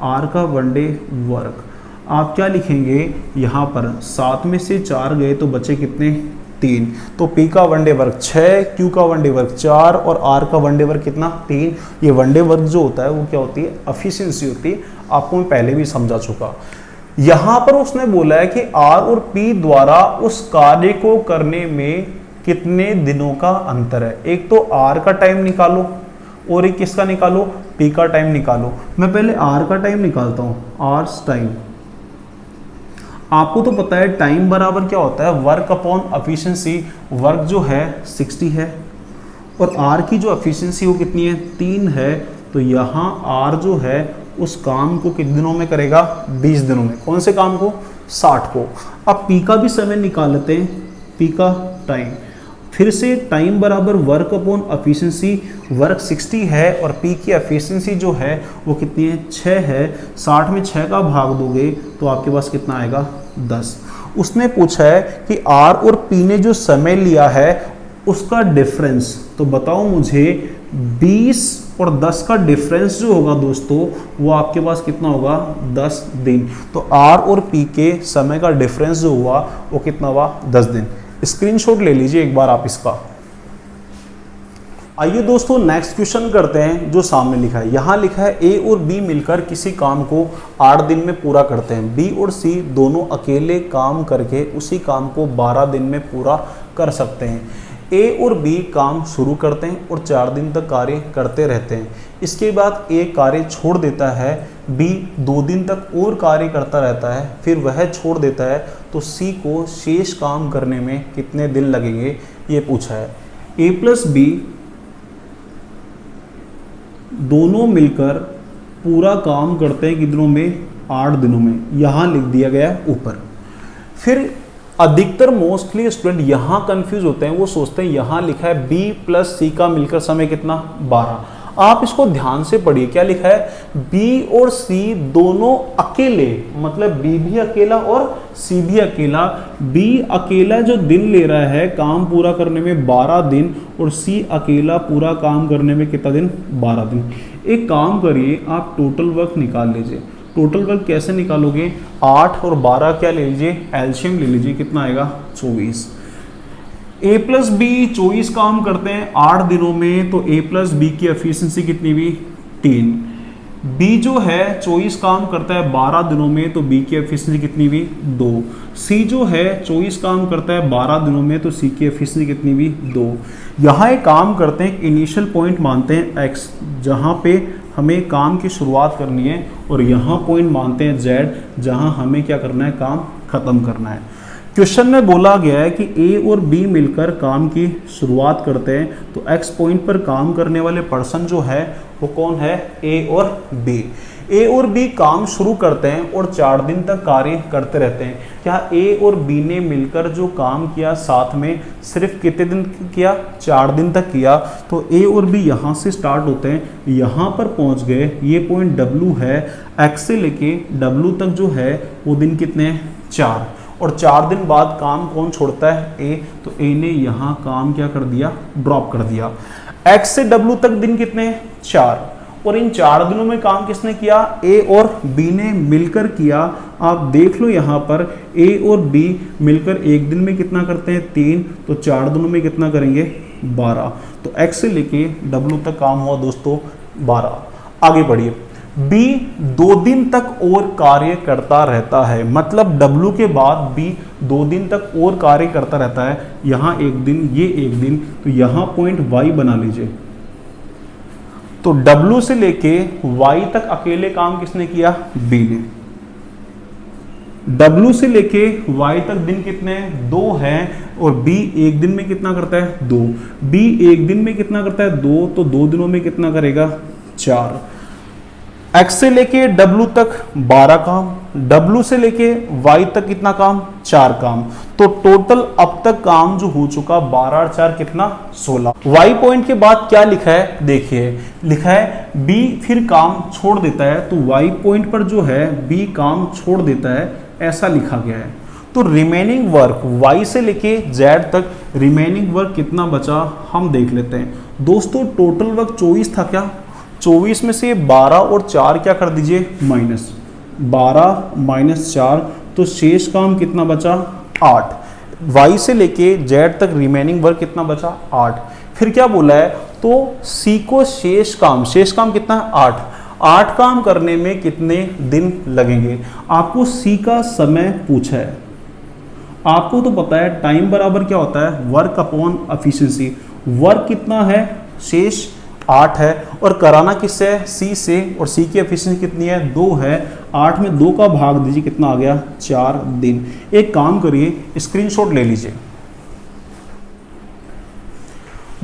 R का 1 डे वर्क आप क्या लिखेंगे यहाँ पर 7 में से 4 गए तो बचे कितने 3। तो P का 1 डे वर्क 6, Q का 1 डे वर्क 4 और R का 1 डे वर्क कितना 3। ये 1 डे वर्क जो होता है वो क्या होती है एफिशिएंसी होती है। आपको मैं पहले भी समझा चुका। यहाँ पर उसने बोला है कि R और P द्वारा उस कार्य को करने में कितने दिनों का अंतर है। एक तो R का टाइम निकालो और एक किसका निकालो P का टाइम निकालो। मैं पहले R का टाइम निकालता हूँ। R's टाइम आपको तो पता है टाइम बराबर क्या होता है वर्क अपॉन एफिशिएंसी। वर्क जो है 60 है और R की जो एफिशिएंसी वो कितनी है 3 है। तो यहाँ R जो है उस काम को कितने दिनों में करेगा 20 दिनों में। कौन से काम को 60 को। अब P का भी समय निकाल लेते हैं। P का टाइम फिर से टाइम बराबर वर्क अपॉन एफिशिएंसी। वर्क 60 है और P की एफिशिएंसी जो है वो कितनी है 6 है। 60 में 6 का भाग दोगे तो आपके पास कितना आएगा 10। उसने पूछा है कि R और P ने जो समय लिया है उसका डिफरेंस। तो बताओ मुझे 20 और 10 का डिफरेंस जो होगा दोस्तों वो आपके पास कितना होगा 10 दिन। तो R और P के समय का डिफरेंस जो हुआ वो कितना हुआ 10 दिन। स्क्रीनशॉट ले लीजिए एक बार आप इसका। आइए दोस्तों नेक्स्ट क्वेश्चन करते हैं जो सामने लिखा है। यहाँ लिखा है A और B मिलकर किसी काम को 8 दिन में पूरा करते हैं। B और C दोनों अकेले काम करके उसी काम को 12 दिन में पूरा कर सकते हैं। A और B काम शुरू करते हैं और 4 दिन तक कार्य करते रहते हैं। इसके बाद A कार्य छोड़ देता है, B 2 दिन तक और कार्य करता रहता है, फिर वह छोड़ देता है। तो C को शेष काम करने में कितने दिन लगेंगे ये पूछा है। A प्लस B दोनों मिलकर पूरा काम करते हैं कितनों में 8 दिनों में। यहाँ लिख दिया गया ऊपर। फिर अधिकतर मोस्टली स्टूडेंट यहाँ कंफ्यूज होते हैं, वो सोचते हैं यहाँ लिखा है B प्लस C का मिलकर समय कितना 12। आप इसको ध्यान से पढ़िए क्या लिखा है B और C दोनों अकेले, मतलब B भी अकेला और C भी अकेला। B अकेला जो दिन ले रहा है काम पूरा करने में 12 दिन और C अकेला पूरा काम करने में कितना दिन 12 दिन। एक काम करिए आप टोटल वर्क निकाल लीजिए। टोटल वर्क कैसे निकालोगे 8 और 12 क्या ले लीजिए एलसीएम ले लीजिए, कितना आएगा 24। A प्लस बी 24 काम करते हैं 8 दिनों में, तो A प्लस बी की एफिशिएंसी कितनी भी 3। B जो है 24 काम करता है 12 दिनों में, तो B की एफिशिएंसी कितनी भी 2। C जो है 24 काम करता है 12 दिनों में, तो C की एफिशिएंसी कितनी भी 2। यहाँ एक काम करते हैं इनिशियल पॉइंट मानते हैं X जहाँ पे हमें काम की शुरुआत करनी है, और यहाँ पॉइंट मानते हैं Z जहाँ हमें क्या करना है काम खत्म करना है। क्वेश्चन में बोला गया है कि A और B मिलकर काम की शुरुआत करते हैं, तो X पॉइंट पर काम करने वाले पर्सन जो है वो कौन है A और B। A और B काम शुरू करते हैं और 4 दिन तक कार्य करते रहते हैं। क्या A और B ने मिलकर जो काम किया साथ में सिर्फ कितने दिन किया 4 दिन तक किया। तो A और B यहाँ से स्टार्ट होते हैं, यहाँ पर पहुँच गए, ये पॉइंट W है, X से लेके W तक जो है वो दिन कितने हैं 4, और 4 दिन बाद काम कौन छोड़ता है A, तो A ने यहाँ काम क्या कर दिया ड्रॉप कर दिया। X से W तक दिन कितने हैं 4, और इन 4 दिनों में काम किसने किया, ए और बी ने मिलकर किया। आप देख लो यहाँ पर ए और बी मिलकर एक दिन में कितना करते हैं 3, तो 4 दिनों में कितना करेंगे 12। तो एक्स से लेके डब्ल्यू तक काम हुआ दोस्तों 12। आगे बढ़िए, बी 2 दिन तक और कार्य करता रहता है, मतलब डब्ल्यू के बाद बी 2 दिन तक और कार्य करता रहता है। यहाँ एक दिन, ये एक दिन, तो यहाँ पॉइंट वाई बना लीजिए। तो डब्ल्यू से लेके वाई तक अकेले काम किसने किया, बी ने। डब्ल्यू से लेके वाई तक दिन कितने, 2 हैं, और बी एक दिन में कितना करता है 2। बी एक दिन में कितना करता है 2, तो 2 दिनों में कितना करेगा 4। एक्स से लेके डब्ल्यू तक 12 काम, डब्ल्यू से लेके वाई तक कितना काम, 4 काम। तो टोटल अब तक काम जो हो चुका 12 और 4 कितना 16। वाई पॉइंट के बाद क्या लिखा है, देखिए लिखा है बी फिर काम छोड़ देता है, तो वाई पॉइंट पर जो है बी काम छोड़ देता है, ऐसा लिखा गया है। तो रिमेनिंग वर्क वाई से लेके जेड तक रिमेनिंग वर्क कितना बचा हम देख लेते हैं। दोस्तों टोटल वर्क 24 था क्या, 24 में से 12 और 4 क्या कर दीजिए माइनस, 12 माइनस 4, तो शेष काम कितना बचा 8। वाई से लेके जेड तक रिमेनिंग वर्क कितना बचा 8। फिर क्या बोला है, तो सी को शेष काम कितना है 8। 8 काम करने में कितने दिन लगेंगे, आपको सी का समय पूछा है। आपको तो पता है टाइम बराबर क्या होता है, वर्क अपॉन एफिशिएंसी। वर्क कितना है, शेष 8 है, और कराना किससे है, सी से, और सी की एफिशिएंसी कितनी है 2 है। 8 में 2 का भाग दीजिए, कितना आ गया 4 दिन। एक काम करिए, स्क्रीनशॉट ले लीजिए।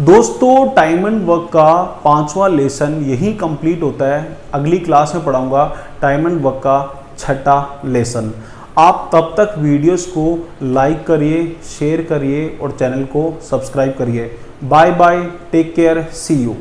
दोस्तों टाइम एंड वर्क का 5वां लेसन यही कंप्लीट होता है। अगली क्लास में पढ़ाऊंगा टाइम एंड वर्क का 6ठा लेसन। आप तब तक वीडियोस को लाइक करिए, शेयर करिए और चैनल को सब्सक्राइब करिए। Bye bye, take care, see you.